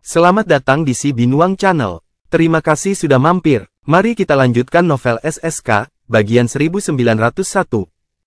Selamat datang di Si Binuang Channel. Terima kasih sudah mampir. Mari kita lanjutkan novel SSK, bagian 1901.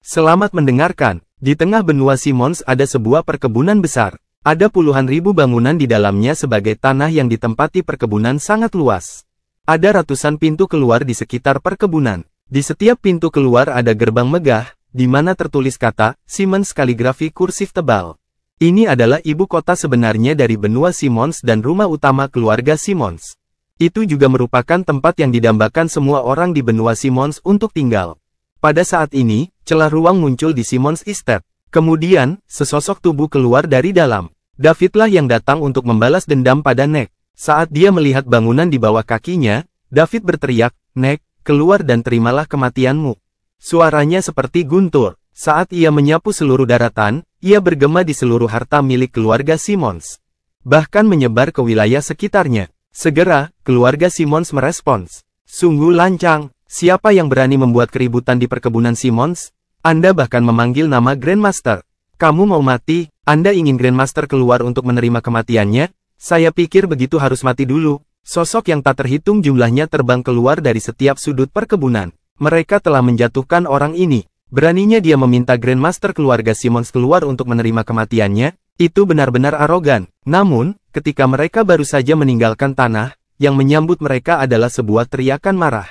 Selamat mendengarkan. Di tengah benua Simons ada sebuah perkebunan besar. Ada puluhan ribu bangunan di dalamnya sebagai tanah yang ditempati perkebunan sangat luas. Ada ratusan pintu keluar di sekitar perkebunan. Di setiap pintu keluar ada gerbang megah, di mana tertulis kata, Simons kaligrafi kursif tebal. Ini adalah ibu kota sebenarnya dari benua Simons dan rumah utama keluarga Simons. Itu juga merupakan tempat yang didambakan semua orang di benua Simons untuk tinggal. Pada saat ini, celah ruang muncul di Simons Estate. Kemudian, sesosok tubuh keluar dari dalam. Davidlah yang datang untuk membalas dendam pada Nick. Saat dia melihat bangunan di bawah kakinya, David berteriak, "Nick, keluar dan terimalah kematianmu." Suaranya seperti guntur. Saat ia menyapu seluruh daratan, ia bergema di seluruh harta milik keluarga Simons. Bahkan menyebar ke wilayah sekitarnya. Segera, keluarga Simons merespons. Sungguh lancang, siapa yang berani membuat keributan di perkebunan Simons? Anda bahkan memanggil nama Grandmaster. Kamu mau mati? Anda ingin Grandmaster keluar untuk menerima kematiannya? Saya pikir begitu harus mati dulu. Sosok yang tak terhitung jumlahnya terbang keluar dari setiap sudut perkebunan. Mereka telah menjatuhkan orang ini. Beraninya dia meminta Grandmaster keluarga Simons keluar untuk menerima kematiannya, itu benar-benar arogan. Namun, ketika mereka baru saja meninggalkan tanah, yang menyambut mereka adalah sebuah teriakan marah.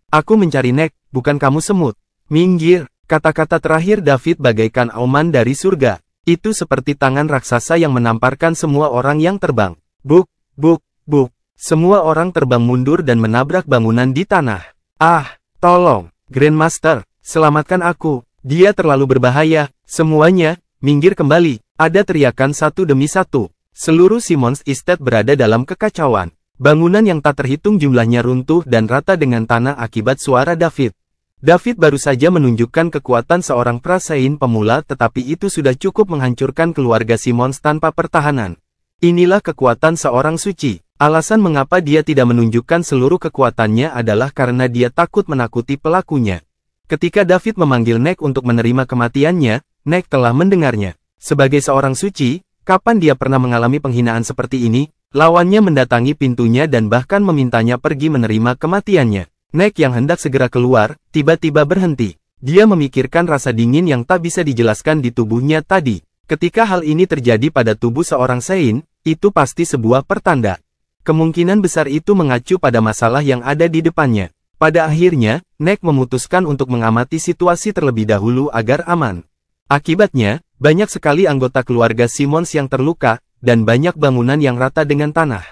"Aku mencari Nick, bukan kamu semut. Minggir!" Kata-kata terakhir David bagaikan auman dari surga. Itu seperti tangan raksasa yang menamparkan semua orang yang terbang. Buk, buk, buk. Semua orang terbang mundur dan menabrak bangunan di tanah. "Ah, tolong, Grandmaster! Selamatkan aku, dia terlalu berbahaya, semuanya, minggir kembali." Ada teriakan satu demi satu. Seluruh Simons Estate berada dalam kekacauan. Bangunan yang tak terhitung jumlahnya runtuh dan rata dengan tanah akibat suara David. David baru saja menunjukkan kekuatan seorang prasein pemula tetapi itu sudah cukup menghancurkan keluarga Simons tanpa pertahanan. Inilah kekuatan seorang suci. Alasan mengapa dia tidak menunjukkan seluruh kekuatannya adalah karena dia takut menakuti pelakunya. Ketika David memanggil Nick untuk menerima kematiannya, Nick telah mendengarnya. Sebagai seorang suci, kapan dia pernah mengalami penghinaan seperti ini? Lawannya mendatangi pintunya dan bahkan memintanya pergi menerima kematiannya. Nick yang hendak segera keluar, tiba-tiba berhenti. Dia memikirkan rasa dingin yang tak bisa dijelaskan di tubuhnya tadi. Ketika hal ini terjadi pada tubuh seorang Sein, itu pasti sebuah pertanda. Kemungkinan besar itu mengacu pada masalah yang ada di depannya. Pada akhirnya, Nick memutuskan untuk mengamati situasi terlebih dahulu agar aman. Akibatnya, banyak sekali anggota keluarga Simons yang terluka, dan banyak bangunan yang rata dengan tanah.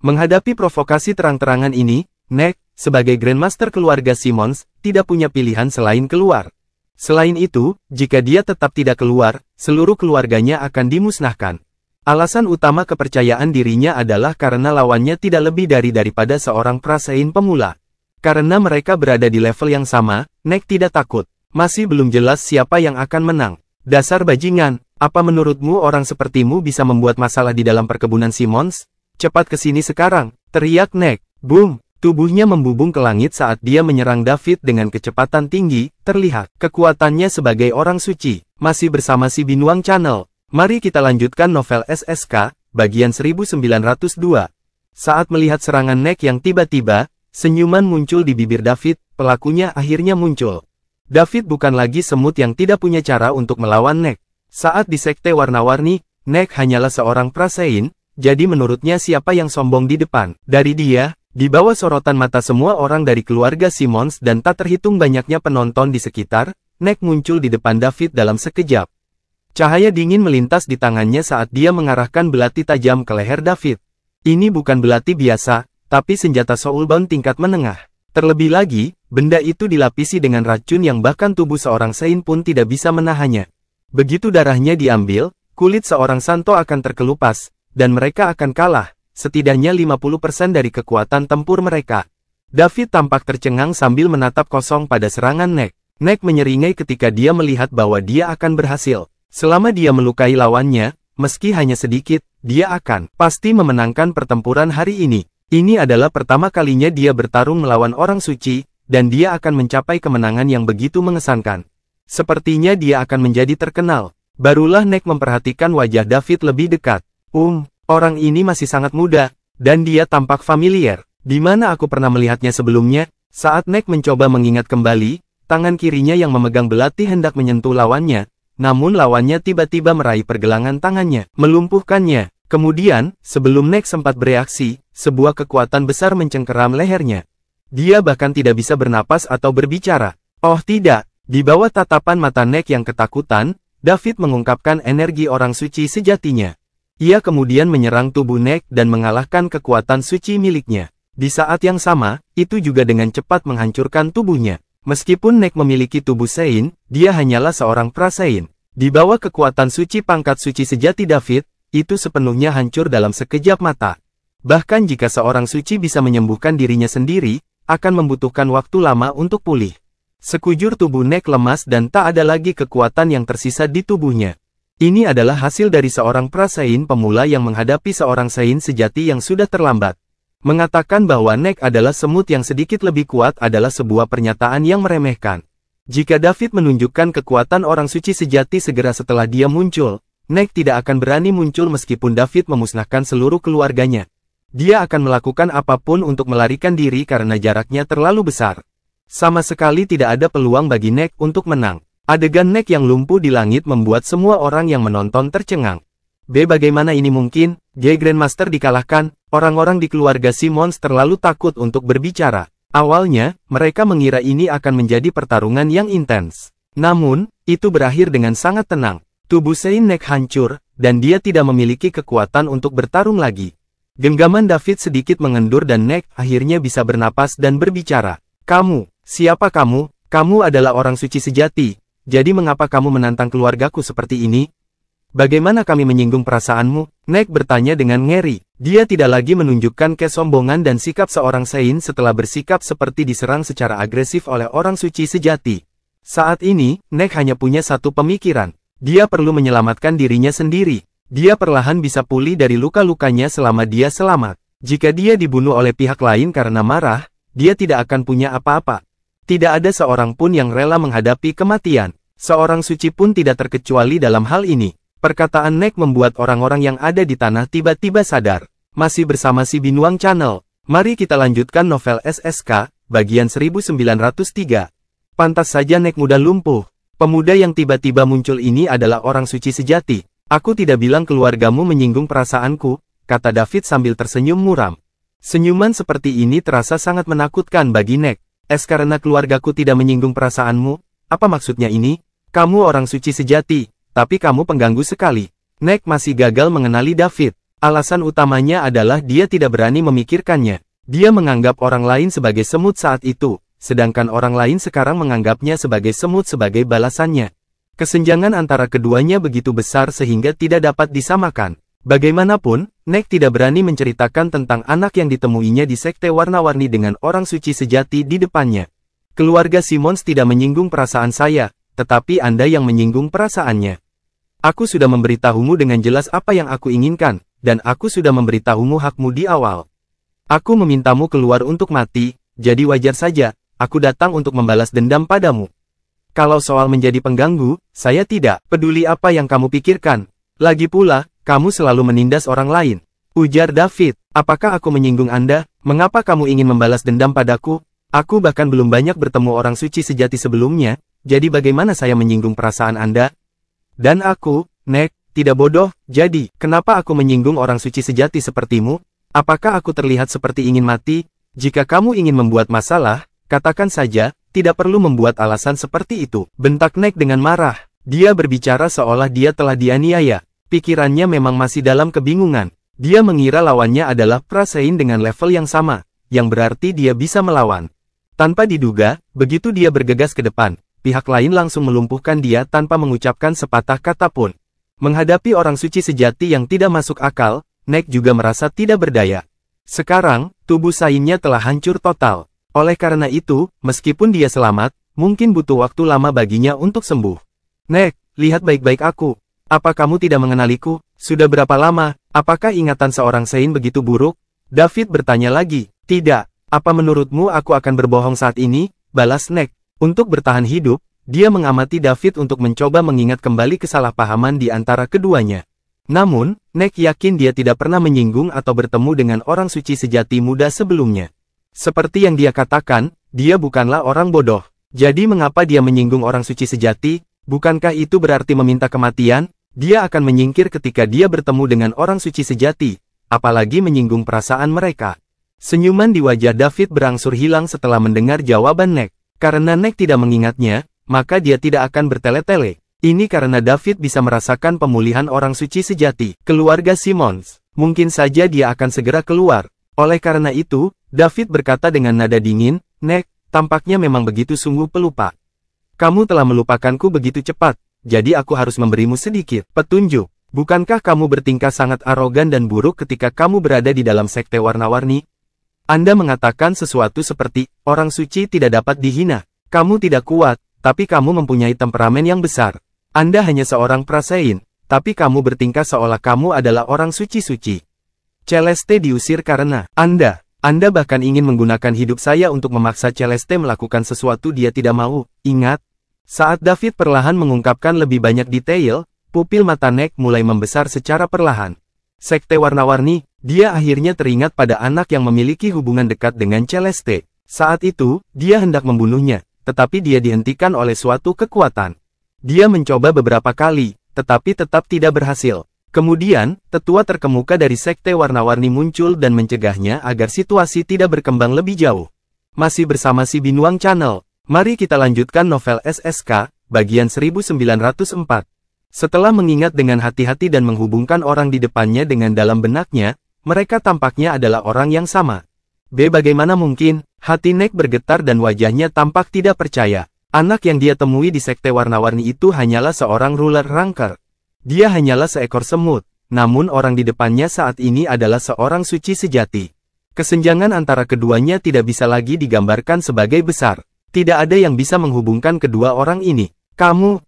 Menghadapi provokasi terang-terangan ini, Nick, sebagai Grandmaster keluarga Simons, tidak punya pilihan selain keluar. Selain itu, jika dia tetap tidak keluar, seluruh keluarganya akan dimusnahkan. Alasan utama kepercayaan dirinya adalah karena lawannya tidak lebih daripada seorang prasein pemula. Karena mereka berada di level yang sama, Nick tidak takut. Masih belum jelas siapa yang akan menang. Dasar bajingan, apa menurutmu orang sepertimu bisa membuat masalah di dalam perkebunan Simons? Cepat ke sini sekarang, teriak Nick. Boom, tubuhnya membubung ke langit saat dia menyerang David dengan kecepatan tinggi, terlihat kekuatannya sebagai orang suci. Masih bersama Si Binuang Channel. Mari kita lanjutkan novel SSK, bagian 1902. Saat melihat serangan Nick yang tiba-tiba, senyuman muncul di bibir David, pelakunya akhirnya muncul. David bukan lagi semut yang tidak punya cara untuk melawan Nick. Saat di sekte warna-warni, Nick hanyalah seorang prasein, jadi menurutnya siapa yang sombong di depan. Dari dia, di bawah sorotan mata semua orang dari keluarga Simons dan tak terhitung banyaknya penonton di sekitar, Nick muncul di depan David dalam sekejap. Cahaya dingin melintas di tangannya saat dia mengarahkan belati tajam ke leher David. Ini bukan belati biasa, tapi senjata soulbound tingkat menengah. Terlebih lagi, benda itu dilapisi dengan racun yang bahkan tubuh seorang Sein pun tidak bisa menahannya. Begitu darahnya diambil, kulit seorang Santo akan terkelupas, dan mereka akan kalah, setidaknya 50% dari kekuatan tempur mereka. David tampak tercengang sambil menatap kosong pada serangan Nick. Nick menyeringai ketika dia melihat bahwa dia akan berhasil. Selama dia melukai lawannya, meski hanya sedikit, dia akan pasti memenangkan pertempuran hari ini. Ini adalah pertama kalinya dia bertarung melawan orang suci, dan dia akan mencapai kemenangan yang begitu mengesankan. Sepertinya dia akan menjadi terkenal. Barulah Nick memperhatikan wajah David lebih dekat. Orang ini masih sangat muda, Dan dia tampak familiar. Di mana aku pernah melihatnya sebelumnya? Saat Nek mencoba mengingat kembali, tangan kirinya yang memegang belati hendak menyentuh lawannya, namun lawannya tiba-tiba meraih pergelangan tangannya, melumpuhkannya. Kemudian, sebelum Nek sempat bereaksi, sebuah kekuatan besar mencengkeram lehernya. Dia bahkan tidak bisa bernapas atau berbicara. Oh tidak, di bawah tatapan mata Nek yang ketakutan, David mengungkapkan energi orang suci sejatinya. Ia kemudian menyerang tubuh Nek dan mengalahkan kekuatan suci miliknya. Di saat yang sama, itu juga dengan cepat menghancurkan tubuhnya. Meskipun Nek memiliki tubuh Sein, dia hanyalah seorang prasein. Di bawah kekuatan suci pangkat suci sejati David, itu sepenuhnya hancur dalam sekejap mata. Bahkan jika seorang suci bisa menyembuhkan dirinya sendiri, akan membutuhkan waktu lama untuk pulih. Sekujur tubuh Nek lemas dan tak ada lagi kekuatan yang tersisa di tubuhnya. Ini adalah hasil dari seorang prasein pemula yang menghadapi seorang sein sejati yang sudah terlambat. Mengatakan bahwa Nek adalah semut yang sedikit lebih kuat adalah sebuah pernyataan yang meremehkan. Jika David menunjukkan kekuatan orang suci sejati segera setelah dia muncul, Nek tidak akan berani muncul meskipun David memusnahkan seluruh keluarganya. Dia akan melakukan apapun untuk melarikan diri karena jaraknya terlalu besar. Sama sekali tidak ada peluang bagi Nek untuk menang. Adegan Nek yang lumpuh di langit membuat semua orang yang menonton tercengang. Bagaimana ini mungkin? Grandmaster dikalahkan, orang-orang di keluarga Simmons terlalu takut untuk berbicara. Awalnya, mereka mengira ini akan menjadi pertarungan yang intens. Namun, itu berakhir dengan sangat tenang. Tubuh Sein Nek hancur, dan dia tidak memiliki kekuatan untuk bertarung lagi. Genggaman David sedikit mengendur dan Nek akhirnya bisa bernapas dan berbicara. Kamu, siapa kamu? Kamu adalah orang suci sejati, jadi mengapa kamu menantang keluargaku seperti ini? Bagaimana kami menyinggung perasaanmu? Nek bertanya dengan ngeri. Dia tidak lagi menunjukkan kesombongan dan sikap seorang Sein setelah bersikap seperti diserang secara agresif oleh orang suci sejati. Saat ini, Nek hanya punya satu pemikiran. Dia perlu menyelamatkan dirinya sendiri. Dia perlahan bisa pulih dari luka-lukanya selama dia selamat. Jika dia dibunuh oleh pihak lain karena marah, dia tidak akan punya apa-apa. Tidak ada seorang pun yang rela menghadapi kematian. Seorang suci pun tidak terkecuali dalam hal ini. Perkataan Nek membuat orang-orang yang ada di tanah tiba-tiba sadar. Masih bersama si Binuang Channel. Mari kita lanjutkan novel SSK, bagian 1903. Pantas saja Nek mudah lumpuh. Pemuda yang tiba-tiba muncul ini adalah orang suci sejati. Aku tidak bilang keluargamu menyinggung perasaanku, kata David sambil tersenyum muram. Senyuman seperti ini terasa sangat menakutkan bagi Nek. Karena keluargaku tidak menyinggung perasaanmu, apa maksudnya ini? Kamu orang suci sejati, tapi kamu pengganggu sekali. Nek masih gagal mengenali David. Alasan utamanya adalah dia tidak berani memikirkannya. Dia menganggap orang lain sebagai semut saat itu, sedangkan orang lain sekarang menganggapnya sebagai semut sebagai balasannya. Kesenjangan antara keduanya begitu besar sehingga tidak dapat disamakan. Bagaimanapun, Nek tidak berani menceritakan tentang anak yang ditemuinya di sekte warna-warni dengan orang suci sejati di depannya. Keluarga Simmons tidak menyinggung perasaan saya, tetapi Anda yang menyinggung perasaannya. Aku sudah memberitahumu dengan jelas apa yang aku inginkan, dan aku sudah memberitahumu hakmu di awal. Aku memintamu keluar untuk mati, jadi wajar saja, aku datang untuk membalas dendam padamu. Kalau soal menjadi pengganggu, saya tidak peduli apa yang kamu pikirkan. Lagi pula, kamu selalu menindas orang lain. Ujar David, apakah aku menyinggung Anda? Mengapa kamu ingin membalas dendam padaku? Aku bahkan belum banyak bertemu orang suci sejati sebelumnya, jadi bagaimana saya menyinggung perasaan Anda? Dan aku, Nek, tidak bodoh, jadi, kenapa aku menyinggung orang suci sejati sepertimu? Apakah aku terlihat seperti ingin mati? Jika kamu ingin membuat masalah, katakan saja, tidak perlu membuat alasan seperti itu. Bentak Nek dengan marah. Dia berbicara seolah dia telah dianiaya. Pikirannya memang masih dalam kebingungan. Dia mengira lawannya adalah prasein dengan level yang sama, yang berarti dia bisa melawan. Tanpa diduga, begitu dia bergegas ke depan, pihak lain langsung melumpuhkan dia tanpa mengucapkan sepatah kata pun. Menghadapi orang suci sejati yang tidak masuk akal, Nek juga merasa tidak berdaya. Sekarang, tubuh Sainnya telah hancur total. Oleh karena itu, meskipun dia selamat, mungkin butuh waktu lama baginya untuk sembuh. Nek, lihat baik-baik aku. Apa kamu tidak mengenaliku? Sudah berapa lama? Apakah ingatan seorang Sein begitu buruk? David bertanya lagi. Tidak. Apa menurutmu aku akan berbohong saat ini? Balas Nek. Untuk bertahan hidup, dia mengamati David untuk mencoba mengingat kembali kesalahpahaman di antara keduanya. Namun, Nek yakin dia tidak pernah menyinggung atau bertemu dengan orang suci sejati muda sebelumnya. Seperti yang dia katakan, dia bukanlah orang bodoh. Jadi mengapa dia menyinggung orang suci sejati? Bukankah itu berarti meminta kematian? Dia akan menyingkir ketika dia bertemu dengan orang suci sejati, apalagi menyinggung perasaan mereka. Senyuman di wajah David berangsur hilang setelah mendengar jawaban Nek. Karena Nek tidak mengingatnya, maka dia tidak akan bertele-tele. Ini karena David bisa merasakan pemulihan orang suci sejati. Keluarga Simmons, mungkin saja dia akan segera keluar. Oleh karena itu, David berkata dengan nada dingin, Nek, tampaknya memang begitu sungguh pelupa. Kamu telah melupakanku begitu cepat, jadi aku harus memberimu sedikit petunjuk. Bukankah kamu bertingkah sangat arogan dan buruk ketika kamu berada di dalam sekte warna-warni? Anda mengatakan sesuatu seperti, orang suci tidak dapat dihina. Kamu tidak kuat, tapi kamu mempunyai temperamen yang besar. Anda hanya seorang prasein, tapi kamu bertingkah seolah kamu adalah orang suci-suci. Celeste diusir karena Anda bahkan ingin menggunakan hidup saya untuk memaksa Celeste melakukan sesuatu dia tidak mau. Ingat, saat David perlahan mengungkapkan lebih banyak detail, pupil mata Nek mulai membesar secara perlahan. Sekte warna-warni, dia akhirnya teringat pada anak yang memiliki hubungan dekat dengan Celeste. Saat itu, dia hendak membunuhnya, tetapi dia dihentikan oleh suatu kekuatan. Dia mencoba beberapa kali, tetapi tetap tidak berhasil. Kemudian, tetua terkemuka dari sekte warna-warni muncul dan mencegahnya agar situasi tidak berkembang lebih jauh. Masih bersama si Binuang Channel, mari kita lanjutkan novel SSK, bagian 1904. Setelah mengingat dengan hati-hati dan menghubungkan orang di depannya dengan dalam benaknya, mereka tampaknya adalah orang yang sama. Bagaimana mungkin? Hati Nek bergetar dan wajahnya tampak tidak percaya. Anak yang dia temui di sekte warna-warni itu hanyalah seorang ruler ranker. Dia hanyalah seekor semut, namun orang di depannya saat ini adalah seorang suci sejati. Kesenjangan antara keduanya tidak bisa lagi digambarkan sebagai besar. Tidak ada yang bisa menghubungkan kedua orang ini. Kamu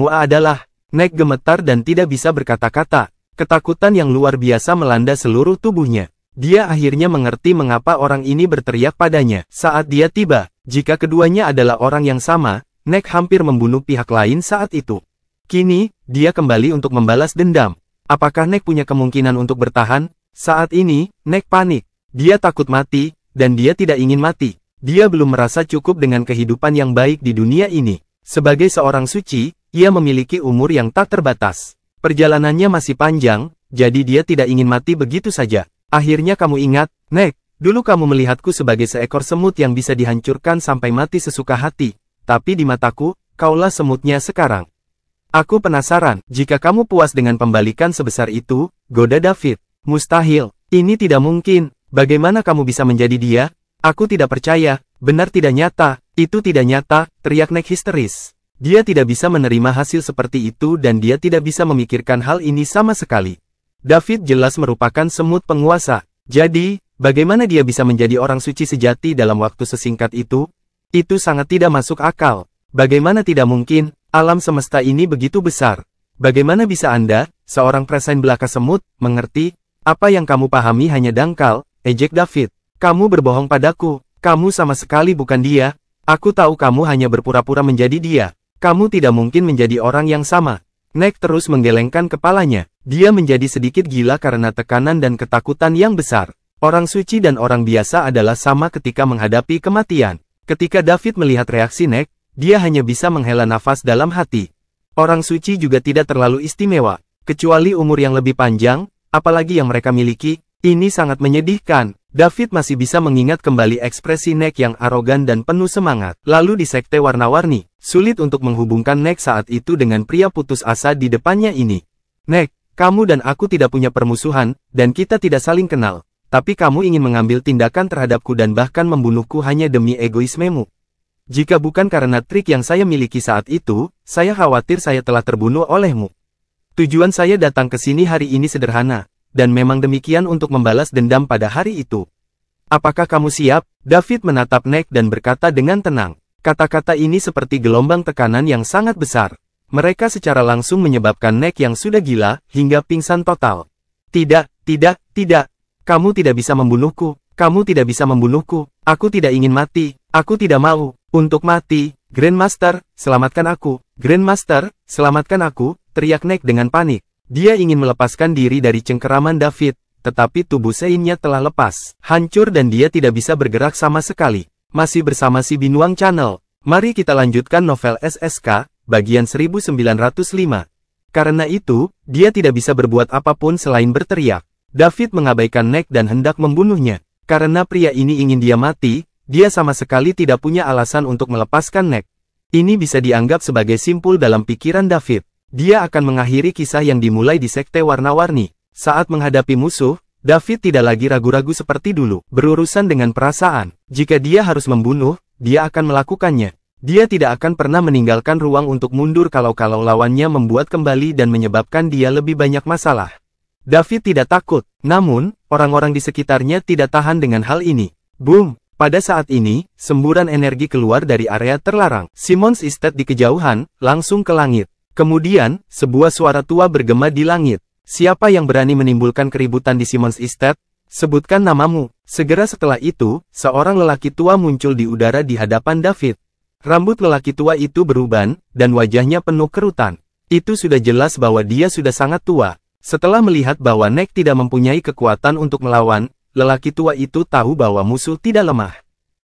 adalah... Nek gemetar dan tidak bisa berkata-kata. Ketakutan yang luar biasa melanda seluruh tubuhnya. Dia akhirnya mengerti mengapa orang ini berteriak padanya. Saat dia tiba, jika keduanya adalah orang yang sama, Nek hampir membunuh pihak lain saat itu. Kini, dia kembali untuk membalas dendam. Apakah Nek punya kemungkinan untuk bertahan? Saat ini, Nek panik. Dia takut mati, dan dia tidak ingin mati. Dia belum merasa cukup dengan kehidupan yang baik di dunia ini. Sebagai seorang suci, ia memiliki umur yang tak terbatas. Perjalanannya masih panjang, jadi dia tidak ingin mati begitu saja. Akhirnya kamu ingat, Nek, dulu kamu melihatku sebagai seekor semut yang bisa dihancurkan sampai mati sesuka hati. Tapi di mataku, kaulah semutnya sekarang. Aku penasaran, jika kamu puas dengan pembalikan sebesar itu, goda David. Mustahil, ini tidak mungkin. Bagaimana kamu bisa menjadi dia? Aku tidak percaya, benar tidak nyata, itu tidak nyata, teriak Nek histeris. Dia tidak bisa menerima hasil seperti itu dan dia tidak bisa memikirkan hal ini sama sekali. David jelas merupakan semut penguasa. Jadi, bagaimana dia bisa menjadi orang suci sejati dalam waktu sesingkat itu? Itu sangat tidak masuk akal. Bagaimana tidak mungkin? Alam semesta ini begitu besar. Bagaimana bisa Anda, seorang presiden belaka semut, mengerti? Apa yang kamu pahami hanya dangkal, ejek David. Kamu berbohong padaku. Kamu sama sekali bukan dia. Aku tahu kamu hanya berpura-pura menjadi dia. Kamu tidak mungkin menjadi orang yang sama. Nek terus menggelengkan kepalanya. Dia menjadi sedikit gila karena tekanan dan ketakutan yang besar. Orang suci dan orang biasa adalah sama ketika menghadapi kematian. Ketika David melihat reaksi Nek, dia hanya bisa menghela nafas dalam hati. Orang suci juga tidak terlalu istimewa, kecuali umur yang lebih panjang, apalagi yang mereka miliki. Ini sangat menyedihkan. David masih bisa mengingat kembali ekspresi Nek yang arogan dan penuh semangat. Lalu di sekte warna-warni, sulit untuk menghubungkan Nek saat itu dengan pria putus asa di depannya ini. Nek, kamu dan aku tidak punya permusuhan, dan kita tidak saling kenal. Tapi kamu ingin mengambil tindakan terhadapku dan bahkan membunuhku hanya demi egoismemu. Jika bukan karena trik yang saya miliki saat itu, saya khawatir saya telah terbunuh olehmu. Tujuan saya datang ke sini hari ini sederhana, dan memang demikian untuk membalas dendam pada hari itu. Apakah kamu siap? David menatap Nek dan berkata dengan tenang. Kata-kata ini seperti gelombang tekanan yang sangat besar. Mereka secara langsung menyebabkan Nek yang sudah gila, hingga pingsan total. Tidak. Kamu tidak bisa membunuhku. Kamu tidak bisa membunuhku. Aku tidak ingin mati. Aku tidak mau. Untuk mati. Grandmaster, selamatkan aku. Grandmaster, selamatkan aku, teriak Nek dengan panik. Dia ingin melepaskan diri dari cengkeraman David, tetapi tubuh Sein-nya telah lepas, hancur dan dia tidak bisa bergerak sama sekali. Masih bersama si Binuang Channel, mari kita lanjutkan novel SSK, bagian 1905. Karena itu, dia tidak bisa berbuat apapun selain berteriak. David mengabaikan Neck dan hendak membunuhnya. Karena pria ini ingin dia mati, dia sama sekali tidak punya alasan untuk melepaskan Neck. Ini bisa dianggap sebagai simpul dalam pikiran David. Dia akan mengakhiri kisah yang dimulai di Sekte Warna-Warni. Saat menghadapi musuh, David tidak lagi ragu-ragu seperti dulu, berurusan dengan perasaan. Jika dia harus membunuh, dia akan melakukannya. Dia tidak akan pernah meninggalkan ruang untuk mundur kalau lawannya membuat kembali dan menyebabkan dia lebih banyak masalah. David tidak takut, namun, orang-orang di sekitarnya tidak tahan dengan hal ini. Boom! Pada saat ini, semburan energi keluar dari area terlarang. Simmons Estate di kejauhan, langsung ke langit. Kemudian, sebuah suara tua bergema di langit. Siapa yang berani menimbulkan keributan di Simmons Estate? Sebutkan namamu. Segera setelah itu, seorang lelaki tua muncul di udara di hadapan David. Rambut lelaki tua itu beruban, dan wajahnya penuh kerutan. Itu sudah jelas bahwa dia sudah sangat tua. Setelah melihat bahwa Neck tidak mempunyai kekuatan untuk melawan, lelaki tua itu tahu bahwa musuh tidak lemah.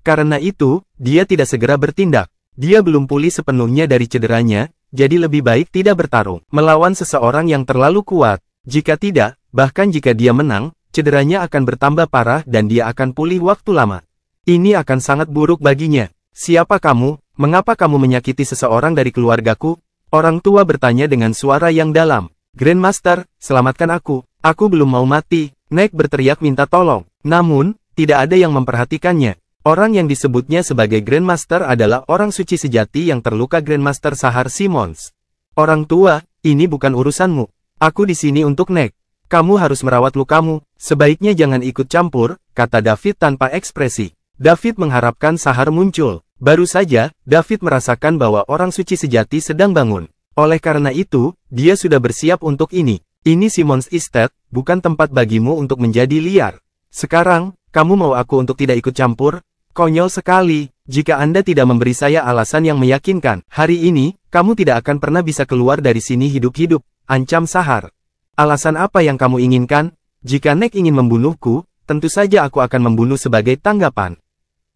Karena itu, dia tidak segera bertindak. Dia belum pulih sepenuhnya dari cederanya, jadi lebih baik tidak bertarung melawan seseorang yang terlalu kuat. Jika tidak, bahkan jika dia menang, cederanya akan bertambah parah dan dia akan pulih waktu lama. Ini akan sangat buruk baginya. Siapa kamu? Mengapa kamu menyakiti seseorang dari keluargaku? Orang tua bertanya dengan suara yang dalam. Grandmaster, selamatkan aku. Aku belum mau mati. Neck berteriak minta tolong. Namun, tidak ada yang memperhatikannya. Orang yang disebutnya sebagai Grandmaster adalah orang suci sejati yang terluka, Grandmaster Sahar Simmons. Orang tua, ini bukan urusanmu. Aku di sini untuk Neck. Kamu harus merawat lukamu. Sebaiknya jangan ikut campur, kata David tanpa ekspresi. David mengharapkan Sahar muncul. Baru saja, David merasakan bahwa orang suci sejati sedang bangun. Oleh karena itu, dia sudah bersiap untuk ini. Ini Simmons Estate, bukan tempat bagimu untuk menjadi liar. Sekarang, kamu mau aku untuk tidak ikut campur? Konyol sekali. Jika Anda tidak memberi saya alasan yang meyakinkan, hari ini, kamu tidak akan pernah bisa keluar dari sini hidup-hidup, ancam Sahar. Alasan apa yang kamu inginkan? Jika Neck ingin membunuhku, tentu saja aku akan membunuh sebagai tanggapan.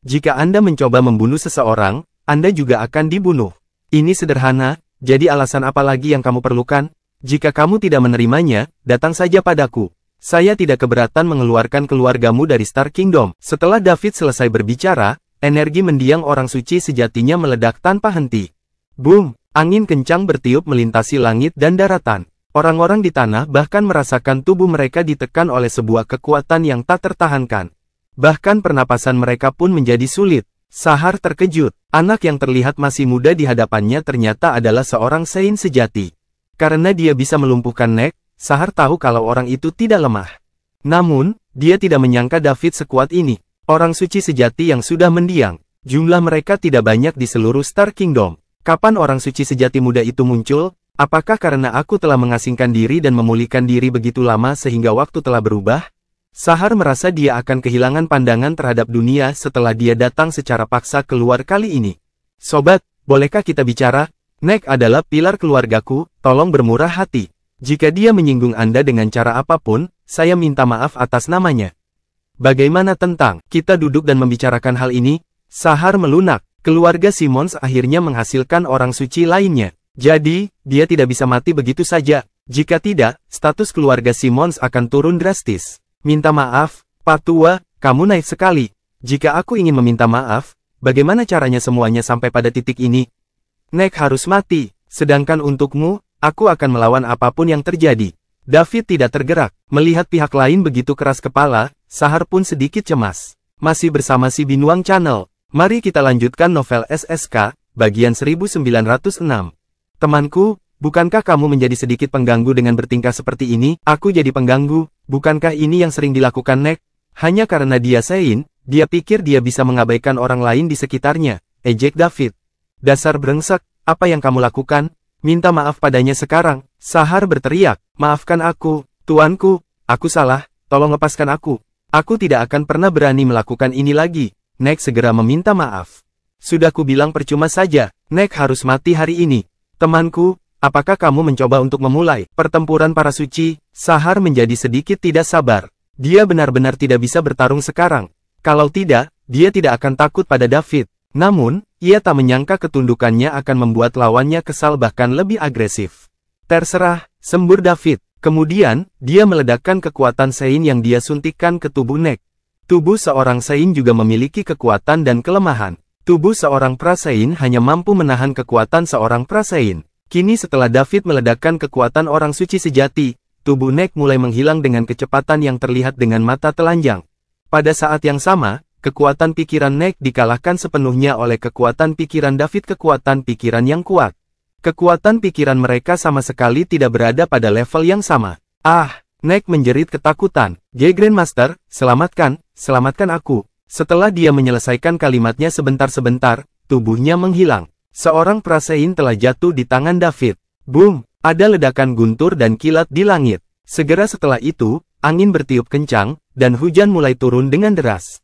Jika Anda mencoba membunuh seseorang, Anda juga akan dibunuh. Ini sederhana. Jadi alasan apa lagi yang kamu perlukan? Jika kamu tidak menerimanya, datang saja padaku. Saya tidak keberatan mengeluarkan keluargamu dari Star Kingdom. Setelah David selesai berbicara, energi mendiang orang suci sejatinya meledak tanpa henti. Boom! Angin kencang bertiup melintasi langit dan daratan. Orang-orang di tanah bahkan merasakan tubuh mereka ditekan oleh sebuah kekuatan yang tak tertahankan. Bahkan pernapasan mereka pun menjadi sulit. Sahar terkejut. Anak yang terlihat masih muda di hadapannya ternyata adalah seorang Sein sejati. Karena dia bisa melumpuhkan Neck, Sahar tahu kalau orang itu tidak lemah. Namun, dia tidak menyangka David sekuat ini. Orang suci sejati yang sudah mendiang. Jumlah mereka tidak banyak di seluruh Star Kingdom. Kapan orang suci sejati muda itu muncul? Apakah karena aku telah mengasingkan diri dan memulihkan diri begitu lama sehingga waktu telah berubah? Sahar merasa dia akan kehilangan pandangan terhadap dunia setelah dia datang secara paksa keluar kali ini. Sobat, bolehkah kita bicara? Neck adalah pilar keluargaku, tolong bermurah hati. Jika dia menyinggung Anda dengan cara apapun, saya minta maaf atas namanya. Bagaimana tentang kita duduk dan membicarakan hal ini? Sahar melunak. Keluarga Simmons akhirnya menghasilkan orang suci lainnya. Jadi, dia tidak bisa mati begitu saja. Jika tidak, status keluarga Simmons akan turun drastis. Minta maaf, Pak Tua, kamu naif sekali. Jika aku ingin meminta maaf, bagaimana caranya semuanya sampai pada titik ini? Neck harus mati, sedangkan untukmu, aku akan melawan apapun yang terjadi. David tidak tergerak, melihat pihak lain begitu keras kepala, Sahar pun sedikit cemas. Masih bersama si Binuang Channel, mari kita lanjutkan novel SSK, bagian 1906. Temanku, bukankah kamu menjadi sedikit pengganggu dengan bertingkah seperti ini? Aku jadi pengganggu. Bukankah ini yang sering dilakukan Neck? Hanya karena dia Sein, dia pikir dia bisa mengabaikan orang lain di sekitarnya, ejek David. Dasar brengsek, apa yang kamu lakukan? Minta maaf padanya sekarang. Sahar berteriak, maafkan aku, tuanku, aku salah, tolong lepaskan aku. Aku tidak akan pernah berani melakukan ini lagi. Neck segera meminta maaf. Sudah ku bilang percuma saja, Neck harus mati hari ini. Temanku, apakah kamu mencoba untuk memulai pertempuran para suci? Sahar menjadi sedikit tidak sabar. Dia benar-benar tidak bisa bertarung sekarang. Kalau tidak, dia tidak akan takut pada David. Namun, ia tak menyangka ketundukannya akan membuat lawannya kesal bahkan lebih agresif. Terserah, sembur David. Kemudian, dia meledakkan kekuatan Sein yang dia suntikkan ke tubuh Nek. Tubuh seorang Sein juga memiliki kekuatan dan kelemahan. Tubuh seorang Prasein hanya mampu menahan kekuatan seorang Prasein. Kini setelah David meledakkan kekuatan orang suci sejati, tubuh Nek mulai menghilang dengan kecepatan yang terlihat dengan mata telanjang. Pada saat yang sama, kekuatan pikiran Nek dikalahkan sepenuhnya oleh kekuatan pikiran David, kekuatan pikiran yang kuat. Kekuatan pikiran mereka sama sekali tidak berada pada level yang sama. Ah, Nek menjerit ketakutan. Grandmaster, selamatkan aku. Setelah dia menyelesaikan kalimatnya sebentar-sebentar, tubuhnya menghilang. Seorang Prasein telah jatuh di tangan David. Boom! Ada ledakan guntur dan kilat di langit. Segera setelah itu, angin bertiup kencang, dan hujan mulai turun dengan deras.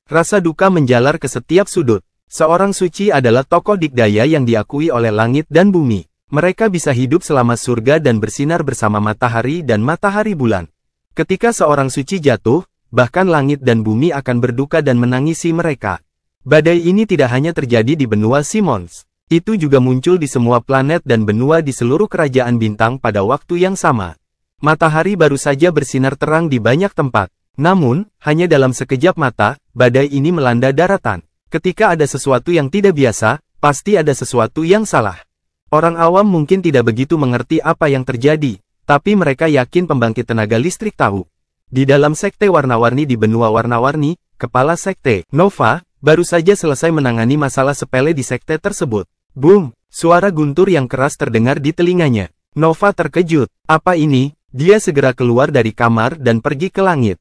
Rasa duka menjalar ke setiap sudut. Seorang suci adalah tokoh dikdaya yang diakui oleh langit dan bumi. Mereka bisa hidup selama surga dan bersinar bersama matahari dan matahari bulan. Ketika seorang suci jatuh, bahkan langit dan bumi akan berduka dan menangisi mereka. Badai ini tidak hanya terjadi di benua Simons. Itu juga muncul di semua planet dan benua di seluruh kerajaan bintang pada waktu yang sama. Matahari baru saja bersinar terang di banyak tempat. Namun, hanya dalam sekejap mata, badai ini melanda daratan. Ketika ada sesuatu yang tidak biasa, pasti ada sesuatu yang salah. Orang awam mungkin tidak begitu mengerti apa yang terjadi, tapi mereka yakin pembangkit tenaga listrik tahu. Di dalam sekte warna-warni di benua warna-warni, kepala sekte, Nova, baru saja selesai menangani masalah sepele di sekte tersebut. Boom! Suara guntur yang keras terdengar di telinganya. Nova terkejut. Apa ini? Dia segera keluar dari kamar dan pergi ke langit.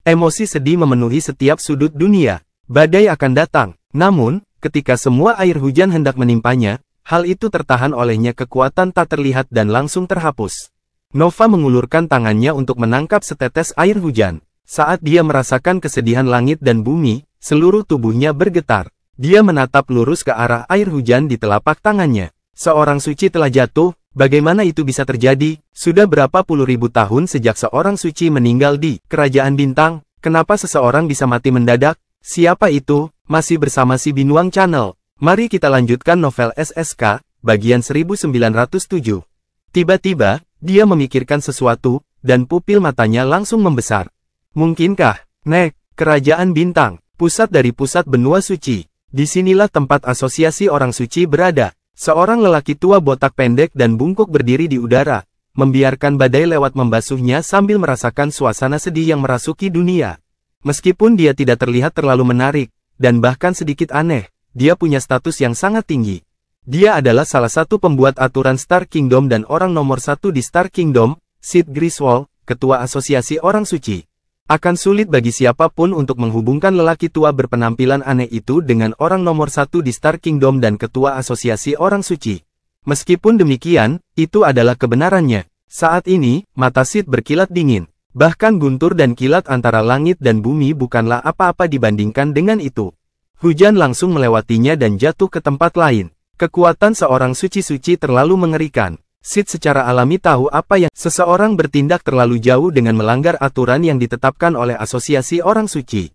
Emosi sedih memenuhi setiap sudut dunia. Badai akan datang. Namun, ketika semua air hujan hendak menimpanya, hal itu tertahan olehnya kekuatan tak terlihat dan langsung terhapus. Nova mengulurkan tangannya untuk menangkap setetes air hujan. Saat dia merasakan kesedihan langit dan bumi, seluruh tubuhnya bergetar. Dia menatap lurus ke arah air hujan di telapak tangannya. Seorang suci telah jatuh. Bagaimana itu bisa terjadi? Sudah berapa puluh ribu tahun sejak seorang suci meninggal di Kerajaan Bintang? Kenapa seseorang bisa mati mendadak? Siapa itu? Masih bersama si Binuang Channel. Mari kita lanjutkan novel SSK, bagian 1907. Tiba-tiba, dia memikirkan sesuatu, dan pupil matanya langsung membesar. Mungkinkah, Nek, Kerajaan Bintang, pusat dari pusat benua suci. Disinilah tempat asosiasi orang suci berada. Seorang lelaki tua botak pendek dan bungkuk berdiri di udara, membiarkan badai lewat membasuhnya sambil merasakan suasana sedih yang merasuki dunia. Meskipun dia tidak terlihat terlalu menarik, dan bahkan sedikit aneh, dia punya status yang sangat tinggi. Dia adalah salah satu pembuat aturan Star Kingdom dan orang nomor satu di Star Kingdom, Sid Griswold, ketua asosiasi orang suci. Akan sulit bagi siapapun untuk menghubungkan lelaki tua berpenampilan aneh itu dengan orang nomor satu di Star Kingdom dan ketua asosiasi orang suci. Meskipun demikian, itu adalah kebenarannya. Saat ini, mata Sid berkilat dingin. Bahkan guntur dan kilat antara langit dan bumi bukanlah apa-apa dibandingkan dengan itu. Hujan langsung melewatinya dan jatuh ke tempat lain. Kekuatan seorang suci-suci terlalu mengerikan. Sid secara alami tahu apa yang seseorang bertindak terlalu jauh dengan melanggar aturan yang ditetapkan oleh asosiasi orang suci.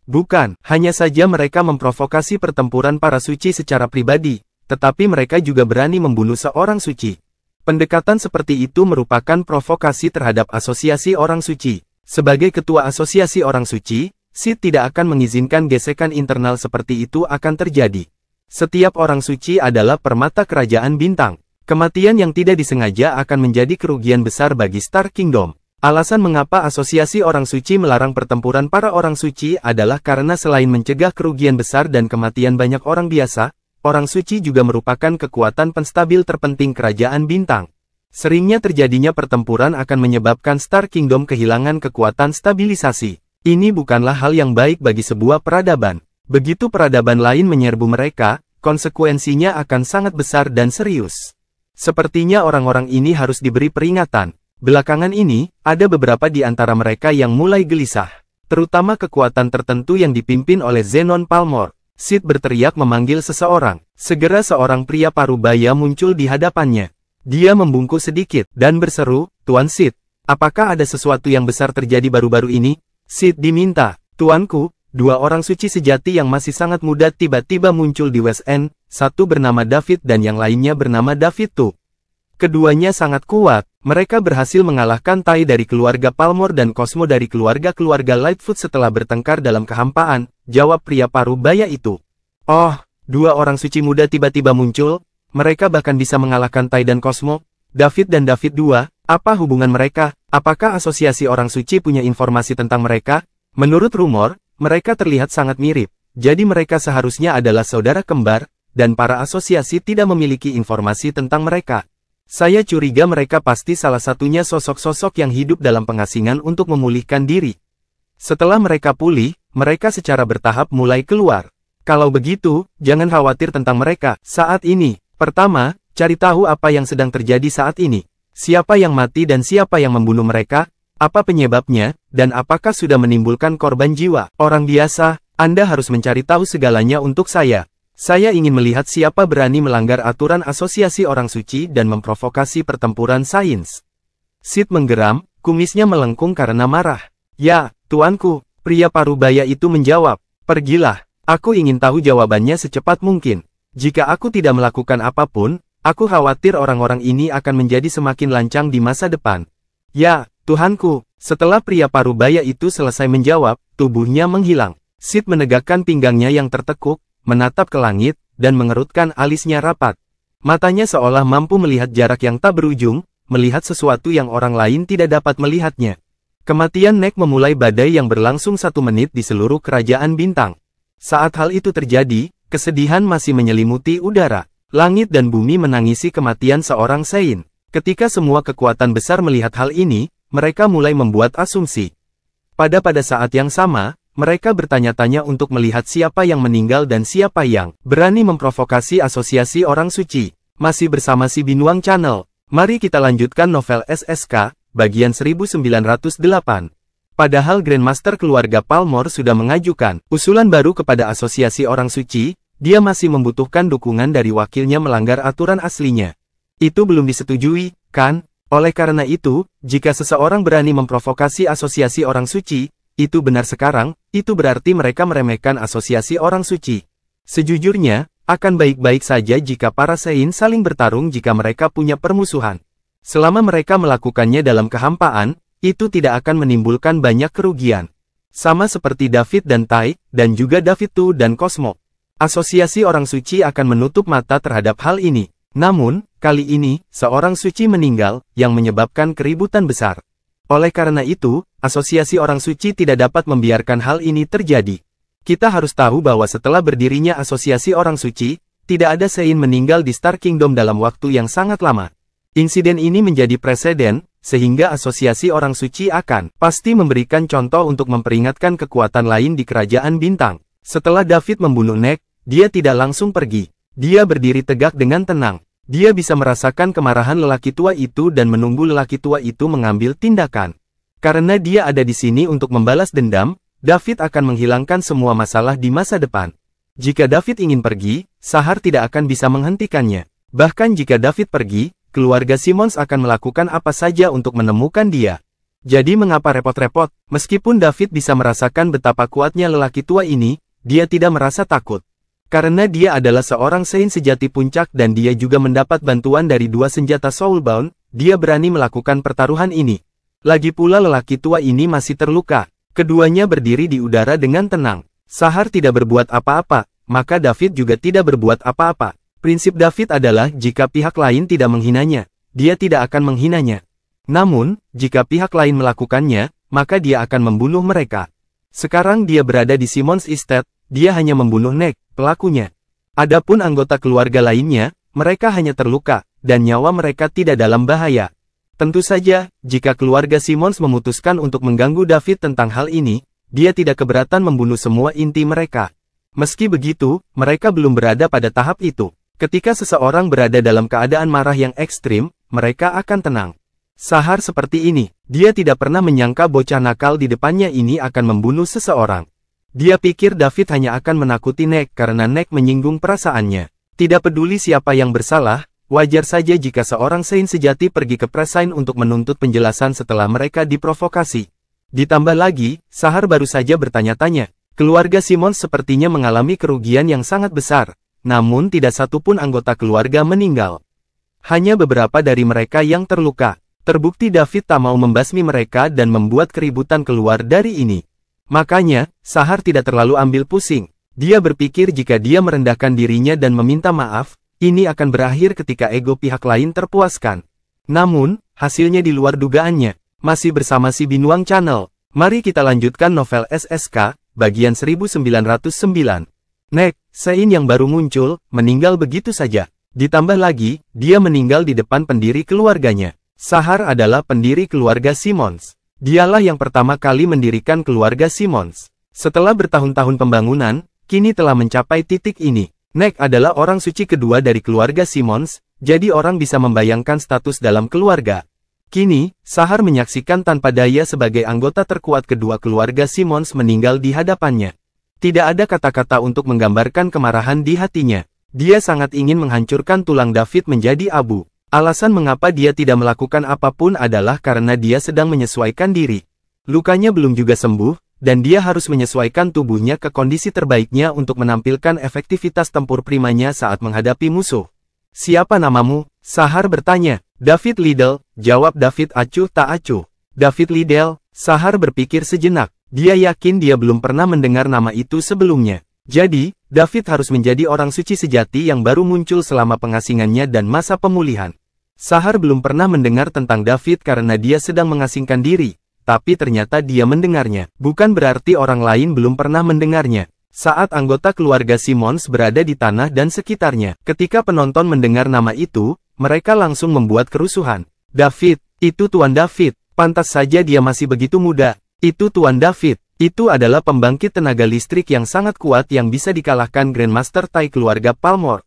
Bukan, hanya saja mereka memprovokasi pertempuran para suci secara pribadi, tetapi mereka juga berani membunuh seorang suci. Pendekatan seperti itu merupakan provokasi terhadap asosiasi orang suci. Sebagai ketua asosiasi orang suci, Sid tidak akan mengizinkan gesekan internal seperti itu akan terjadi. Setiap orang suci adalah permata kerajaan bintang. Kematian yang tidak disengaja akan menjadi kerugian besar bagi Star Kingdom. Alasan mengapa asosiasi orang suci melarang pertempuran para orang suci adalah karena selain mencegah kerugian besar dan kematian banyak orang biasa, orang suci juga merupakan kekuatan penstabil terpenting kerajaan bintang. Seringnya terjadinya pertempuran akan menyebabkan Star Kingdom kehilangan kekuatan stabilisasi. Ini bukanlah hal yang baik bagi sebuah peradaban. Begitu peradaban lain menyerbu mereka, konsekuensinya akan sangat besar dan serius. Sepertinya orang-orang ini harus diberi peringatan. Belakangan ini, ada beberapa di antara mereka yang mulai gelisah. Terutama kekuatan tertentu yang dipimpin oleh Zenon Palmor. Sid berteriak memanggil seseorang. Segera seorang pria parubaya muncul di hadapannya. Dia membungkuk sedikit dan berseru, "Tuan Sid, apakah ada sesuatu yang besar terjadi baru-baru ini?" Sid diminta, "Tuanku, dua orang suci sejati yang masih sangat muda tiba-tiba muncul di West End, satu bernama David dan yang lainnya bernama David Tu. Keduanya sangat kuat, mereka berhasil mengalahkan Tai dari keluarga Palmore dan Cosmo dari keluarga Lightfoot setelah bertengkar dalam kehampaan," jawab pria parubaya itu. "Oh, dua orang suci muda tiba-tiba muncul? Mereka bahkan bisa mengalahkan Tai dan Cosmo? David dan David II, apa hubungan mereka? Apakah asosiasi orang suci punya informasi tentang mereka? Menurut rumor, mereka terlihat sangat mirip, jadi mereka seharusnya adalah saudara kembar, dan para asosiasi tidak memiliki informasi tentang mereka. Saya curiga mereka pasti salah satunya sosok-sosok yang hidup dalam pengasingan untuk memulihkan diri. Setelah mereka pulih, mereka secara bertahap mulai keluar. Kalau begitu, jangan khawatir tentang mereka saat ini. Pertama, cari tahu apa yang sedang terjadi saat ini. Siapa yang mati dan siapa yang membunuh mereka, apa penyebabnya, dan apakah sudah menimbulkan korban jiwa. Orang biasa, Anda harus mencari tahu segalanya untuk saya. Saya ingin melihat siapa berani melanggar aturan asosiasi orang suci dan memprovokasi pertempuran sains." Sid menggeram, kumisnya melengkung karena marah. "Ya, tuanku," pria parubaya itu menjawab. "Pergilah, aku ingin tahu jawabannya secepat mungkin. Jika aku tidak melakukan apapun, aku khawatir orang-orang ini akan menjadi semakin lancang di masa depan." "Ya, tuhanku." Setelah pria parubaya itu selesai menjawab, tubuhnya menghilang. Sid menegakkan pinggangnya yang tertekuk, menatap ke langit, dan mengerutkan alisnya rapat. Matanya seolah mampu melihat jarak yang tak berujung, melihat sesuatu yang orang lain tidak dapat melihatnya. Kematian Nek memulai badai yang berlangsung 1 menit di seluruh kerajaan bintang. Saat hal itu terjadi, kesedihan masih menyelimuti udara. Langit dan bumi menangisi kematian seorang Sein. Ketika semua kekuatan besar melihat hal ini, mereka mulai membuat asumsi. Pada saat yang sama, mereka bertanya-tanya untuk melihat siapa yang meninggal dan siapa yang berani memprovokasi asosiasi orang suci. Masih bersama si Binuang Channel. Mari kita lanjutkan novel SSK, bagian 1908. Padahal Grandmaster keluarga Palmore sudah mengajukan usulan baru kepada asosiasi orang suci, dia masih membutuhkan dukungan dari wakilnya melanggar aturan aslinya. Itu belum disetujui, kan? Oleh karena itu, jika seseorang berani memprovokasi asosiasi orang suci, itu benar sekarang, itu berarti mereka meremehkan asosiasi orang suci. Sejujurnya, akan baik-baik saja jika para Sein saling bertarung jika mereka punya permusuhan. Selama mereka melakukannya dalam kehampaan, itu tidak akan menimbulkan banyak kerugian. Sama seperti David dan Tai, dan juga David Tu dan Cosmo. Asosiasi orang suci akan menutup mata terhadap hal ini. Namun, kali ini, seorang suci meninggal, yang menyebabkan keributan besar. Oleh karena itu, asosiasi orang suci tidak dapat membiarkan hal ini terjadi. Kita harus tahu bahwa setelah berdirinya asosiasi orang suci, tidak ada Sein meninggal di Star Kingdom dalam waktu yang sangat lama. Insiden ini menjadi preseden, sehingga asosiasi orang suci akan pasti memberikan contoh untuk memperingatkan kekuatan lain di kerajaan bintang. Setelah David membunuh Nek, dia tidak langsung pergi. Dia berdiri tegak dengan tenang. Dia bisa merasakan kemarahan lelaki tua itu dan menunggu lelaki tua itu mengambil tindakan. Karena dia ada di sini untuk membalas dendam, David akan menghilangkan semua masalah di masa depan. Jika David ingin pergi, Sahar tidak akan bisa menghentikannya. Bahkan jika David pergi, keluarga Simmons akan melakukan apa saja untuk menemukan dia. Jadi mengapa repot-repot? Meskipun David bisa merasakan betapa kuatnya lelaki tua ini, dia tidak merasa takut. Karena dia adalah seorang Sein sejati puncak dan dia juga mendapat bantuan dari 2 senjata Soulbound, dia berani melakukan pertaruhan ini. Lagi pula lelaki tua ini masih terluka. Keduanya berdiri di udara dengan tenang. Sahar tidak berbuat apa-apa, maka David juga tidak berbuat apa-apa. Prinsip David adalah jika pihak lain tidak menghinanya, dia tidak akan menghinanya. Namun, jika pihak lain melakukannya, maka dia akan membunuh mereka. Sekarang dia berada di Simmons Estate, dia hanya membunuh Nek, pelakunya. Adapun anggota keluarga lainnya, mereka hanya terluka, dan nyawa mereka tidak dalam bahaya. Tentu saja, jika keluarga Simmons memutuskan untuk mengganggu David tentang hal ini, dia tidak keberatan membunuh semua inti mereka. Meski begitu, mereka belum berada pada tahap itu. Ketika seseorang berada dalam keadaan marah yang ekstrim, mereka akan tenang. Sahar seperti ini, dia tidak pernah menyangka bocah nakal di depannya ini akan membunuh seseorang. Dia pikir David hanya akan menakuti Neck karena Neck menyinggung perasaannya. Tidak peduli siapa yang bersalah, wajar saja jika seorang Saint sejati pergi ke Presain untuk menuntut penjelasan setelah mereka diprovokasi. Ditambah lagi, Sahar baru saja bertanya-tanya. Keluarga Simmons sepertinya mengalami kerugian yang sangat besar, namun tidak satupun anggota keluarga meninggal. Hanya beberapa dari mereka yang terluka. Terbukti David tak mau membasmi mereka dan membuat keributan keluar dari ini. Makanya, Sahar tidak terlalu ambil pusing. Dia berpikir jika dia merendahkan dirinya dan meminta maaf, ini akan berakhir ketika ego pihak lain terpuaskan. Namun, hasilnya di luar dugaannya. Masih bersama si Binuang Channel. Mari kita lanjutkan novel SSK, bagian 1909. Neck, Sein yang baru muncul, meninggal begitu saja. Ditambah lagi, dia meninggal di depan pendiri keluarganya. Sahar adalah pendiri keluarga Simmons. Dialah yang pertama kali mendirikan keluarga Simmons. Setelah bertahun-tahun pembangunan, kini telah mencapai titik ini. Neck adalah orang suci kedua dari keluarga Simmons, jadi orang bisa membayangkan status dalam keluarga. Kini, Sahar menyaksikan tanpa daya sebagai anggota terkuat kedua keluarga Simmons meninggal di hadapannya. Tidak ada kata-kata untuk menggambarkan kemarahan di hatinya. Dia sangat ingin menghancurkan tulang David menjadi abu. Alasan mengapa dia tidak melakukan apapun adalah karena dia sedang menyesuaikan diri. Lukanya belum juga sembuh, dan dia harus menyesuaikan tubuhnya ke kondisi terbaiknya untuk menampilkan efektivitas tempur primanya saat menghadapi musuh. Siapa namamu? Sahar bertanya. David Liddell, jawab David acuh tak acuh. David Liddell, Sahar berpikir sejenak. Dia yakin dia belum pernah mendengar nama itu sebelumnya. Jadi, David harus menjadi orang suci sejati yang baru muncul selama pengasingannya dan masa pemulihan. Sahar belum pernah mendengar tentang David karena dia sedang mengasingkan diri, tapi ternyata dia mendengarnya. Bukan berarti orang lain belum pernah mendengarnya. Saat anggota keluarga Simmons berada di tanah dan sekitarnya, ketika penonton mendengar nama itu, mereka langsung membuat kerusuhan. David, itu Tuan David, pantas saja dia masih begitu muda. Itu Tuan David. Itu adalah pembangkit tenaga listrik yang sangat kuat yang bisa dikalahkan Grandmaster Tai keluarga Palmore.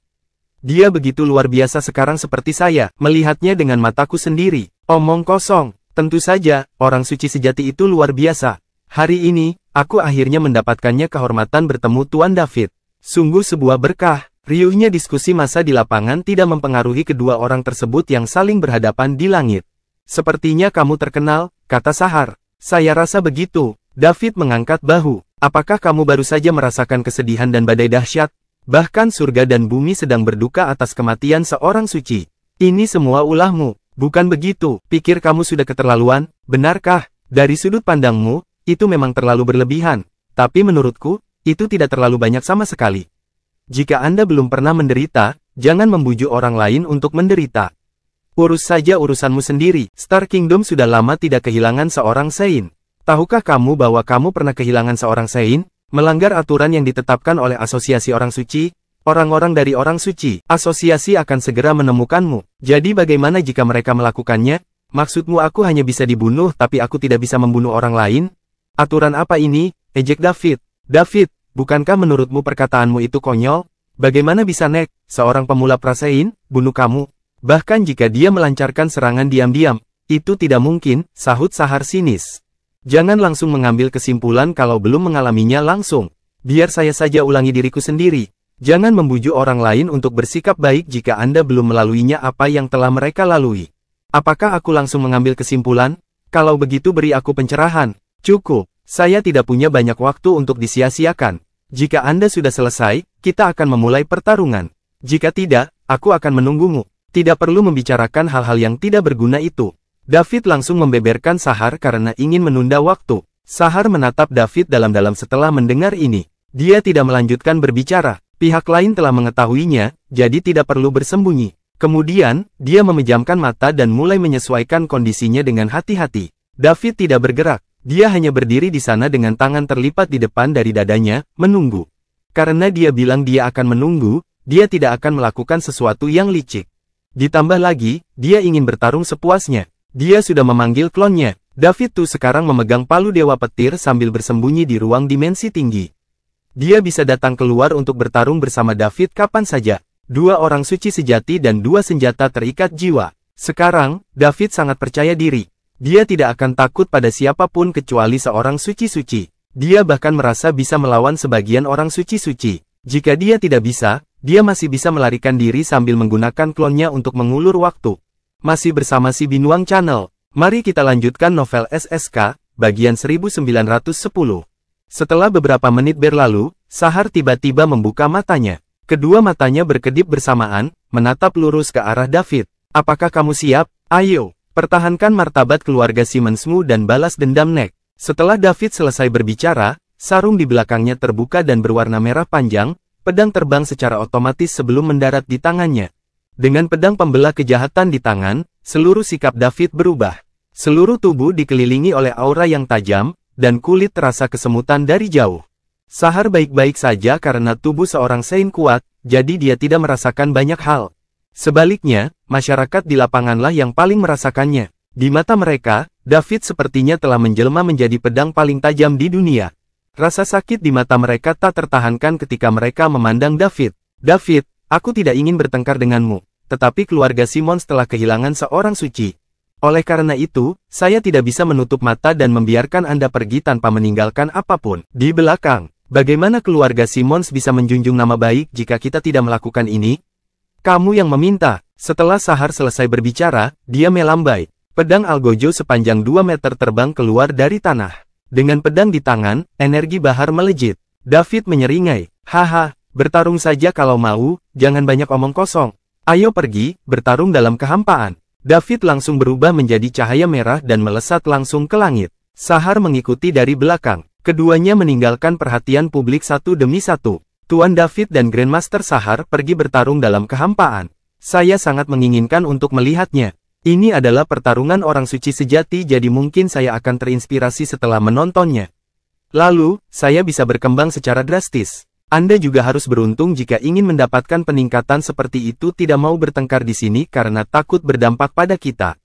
Dia begitu luar biasa sekarang seperti saya, melihatnya dengan mataku sendiri. Omong kosong, tentu saja, orang suci sejati itu luar biasa. Hari ini, aku akhirnya mendapatkannya kehormatan bertemu Tuan David. Sungguh sebuah berkah. Riuhnya diskusi massa di lapangan tidak mempengaruhi kedua orang tersebut yang saling berhadapan di langit. Sepertinya kamu terkenal, kata Sahar. Saya rasa begitu. David mengangkat bahu. Apakah kamu baru saja merasakan kesedihan dan badai dahsyat? Bahkan surga dan bumi sedang berduka atas kematian seorang suci. Ini semua ulahmu. Bukan begitu, pikir kamu sudah keterlaluan, benarkah? Dari sudut pandangmu, itu memang terlalu berlebihan. Tapi menurutku, itu tidak terlalu banyak sama sekali. Jika Anda belum pernah menderita, jangan membujuk orang lain untuk menderita. Urus saja urusanmu sendiri. Star Kingdom sudah lama tidak kehilangan seorang Saint. Tahukah kamu bahwa kamu pernah kehilangan seorang Saint? Melanggar aturan yang ditetapkan oleh Asosiasi Orang Suci? Orang-orang dari Orang Suci, asosiasi akan segera menemukanmu. Jadi bagaimana jika mereka melakukannya? Maksudmu aku hanya bisa dibunuh tapi aku tidak bisa membunuh orang lain? Aturan apa ini? Ejek David. David, bukankah menurutmu perkataanmu itu konyol? Bagaimana bisa Neck, seorang pemula prasain, bunuh kamu? Bahkan jika dia melancarkan serangan diam-diam, itu tidak mungkin, sahut Sahar sinis. Jangan langsung mengambil kesimpulan kalau belum mengalaminya langsung. Biar saya saja ulangi diriku sendiri. Jangan membujuk orang lain untuk bersikap baik jika Anda belum melaluinya apa yang telah mereka lalui. Apakah aku langsung mengambil kesimpulan? Kalau begitu beri aku pencerahan. Cukup, saya tidak punya banyak waktu untuk disia-siakan. Jika Anda sudah selesai, kita akan memulai pertarungan. Jika tidak, aku akan menunggumu. Tidak perlu membicarakan hal-hal yang tidak berguna itu. David langsung membeberkan Sahar karena ingin menunda waktu. Sahar menatap David dalam-dalam setelah mendengar ini. Dia tidak melanjutkan berbicara. Pihak lain telah mengetahuinya, jadi tidak perlu bersembunyi. Kemudian, dia memejamkan mata dan mulai menyesuaikan kondisinya dengan hati-hati. David tidak bergerak. Dia hanya berdiri di sana dengan tangan terlipat di depan dari dadanya, menunggu. Karena dia bilang dia akan menunggu, dia tidak akan melakukan sesuatu yang licik. Ditambah lagi, dia ingin bertarung sepuasnya. Dia sudah memanggil klonnya. David tuh sekarang memegang palu Dewa Petir sambil bersembunyi di ruang dimensi tinggi. Dia bisa datang keluar untuk bertarung bersama David kapan saja. Dua orang suci sejati dan dua senjata terikat jiwa. Sekarang, David sangat percaya diri. Dia tidak akan takut pada siapapun kecuali seorang suci-suci. Dia bahkan merasa bisa melawan sebagian orang suci-suci. Jika dia tidak bisa, dia masih bisa melarikan diri sambil menggunakan klonnya untuk mengulur waktu. Masih bersama si Binuang Channel. Mari kita lanjutkan novel SSK, bagian 1910. Setelah beberapa menit berlalu, Sahar tiba-tiba membuka matanya. Kedua matanya berkedip bersamaan, menatap lurus ke arah David. Apakah kamu siap? Ayo, pertahankan martabat keluarga Simmonsmu dan balas dendam Nek. Setelah David selesai berbicara, sarung di belakangnya terbuka dan berwarna merah panjang, pedang terbang secara otomatis sebelum mendarat di tangannya. Dengan pedang pembelah kejahatan di tangan, seluruh sikap David berubah. Seluruh tubuh dikelilingi oleh aura yang tajam, dan kulit terasa kesemutan dari jauh. Sahar baik-baik saja karena tubuh seorang Saint kuat, jadi dia tidak merasakan banyak hal. Sebaliknya, masyarakat di lapanganlah yang paling merasakannya. Di mata mereka, David sepertinya telah menjelma menjadi pedang paling tajam di dunia. Rasa sakit di mata mereka tak tertahankan ketika mereka memandang David. David, aku tidak ingin bertengkar denganmu, tetapi keluarga Simmons telah kehilangan seorang suci. Oleh karena itu, saya tidak bisa menutup mata dan membiarkan Anda pergi tanpa meninggalkan apapun. Di belakang, bagaimana keluarga Simmons bisa menjunjung nama baik jika kita tidak melakukan ini? Kamu yang meminta. Setelah Sahar selesai berbicara, dia melambai. Pedang Algojo sepanjang 2 meter terbang keluar dari tanah. Dengan pedang di tangan, energi bahar melejit. David menyeringai. Haha, bertarung saja kalau mau, jangan banyak omong kosong. Ayo pergi, bertarung dalam kehampaan. David langsung berubah menjadi cahaya merah dan melesat langsung ke langit. Sahar mengikuti dari belakang. Keduanya meninggalkan perhatian publik satu demi satu. Tuan David dan Grandmaster Sahar pergi bertarung dalam kehampaan. Saya sangat menginginkan untuk melihatnya. Ini adalah pertarungan orang suci sejati, jadi mungkin saya akan terinspirasi setelah menontonnya. Lalu, saya bisa berkembang secara drastis. Anda juga harus beruntung jika ingin mendapatkan peningkatan seperti itu, tidak mau bertengkar di sini karena takut berdampak pada kita.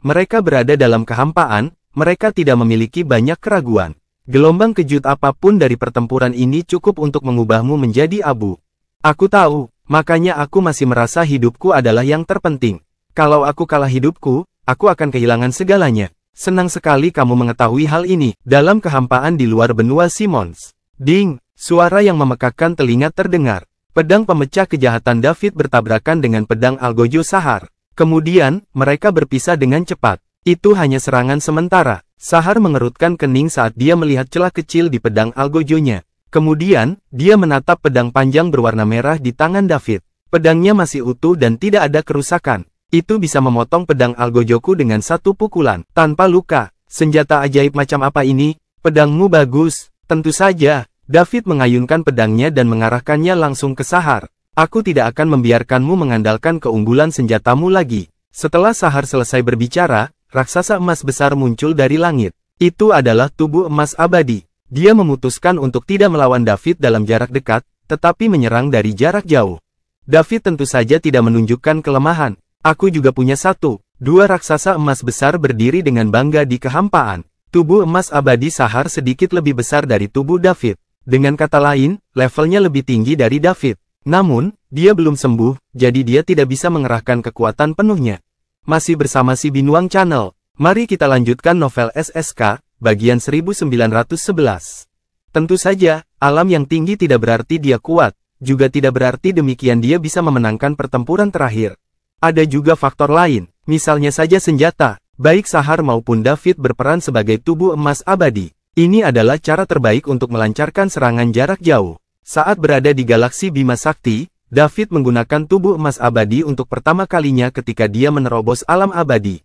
Mereka berada dalam kehampaan, mereka tidak memiliki banyak keraguan. Gelombang kejut apapun dari pertempuran ini cukup untuk mengubahmu menjadi abu. Aku tahu, makanya aku masih merasa hidupku adalah yang terpenting. Kalau aku kalah hidupku, aku akan kehilangan segalanya. Senang sekali kamu mengetahui hal ini. Dalam kehampaan di luar benua Simmons. Ding! Suara yang memekakkan telinga terdengar. Pedang pemecah kejahatan David bertabrakan dengan pedang Algojo Sahar. Kemudian, mereka berpisah dengan cepat. Itu hanya serangan sementara. Sahar mengerutkan kening saat dia melihat celah kecil di pedang Algojonya. Kemudian, dia menatap pedang panjang berwarna merah di tangan David. Pedangnya masih utuh dan tidak ada kerusakan. Itu bisa memotong pedang Algojoku dengan satu pukulan, tanpa luka. Senjata ajaib macam apa ini? Pedangmu bagus. Tentu saja. David mengayunkan pedangnya dan mengarahkannya langsung ke Sahar. Aku tidak akan membiarkanmu mengandalkan keunggulan senjatamu lagi. Setelah Sahar selesai berbicara, raksasa emas besar muncul dari langit. Itu adalah tubuh emas abadi. Dia memutuskan untuk tidak melawan David dalam jarak dekat, tetapi menyerang dari jarak jauh. David tentu saja tidak menunjukkan kelemahan. Aku juga punya satu. Dua raksasa emas besar berdiri dengan bangga di kehampaan. Tubuh emas abadi Sahar sedikit lebih besar dari tubuh David. Dengan kata lain, levelnya lebih tinggi dari David. Namun, dia belum sembuh, jadi dia tidak bisa mengerahkan kekuatan penuhnya. Masih bersama si Binuang Channel. Mari kita lanjutkan novel SSK, bagian 1911. Tentu saja, alam yang tinggi tidak berarti dia kuat, juga tidak berarti demikian dia bisa memenangkan pertempuran terakhir. Ada juga faktor lain, misalnya saja senjata. Baik Sahar maupun David berperan sebagai tubuh emas abadi. Ini adalah cara terbaik untuk melancarkan serangan jarak jauh. Saat berada di galaksi Bima Sakti, David menggunakan tubuh emas abadi untuk pertama kalinya ketika dia menerobos alam abadi.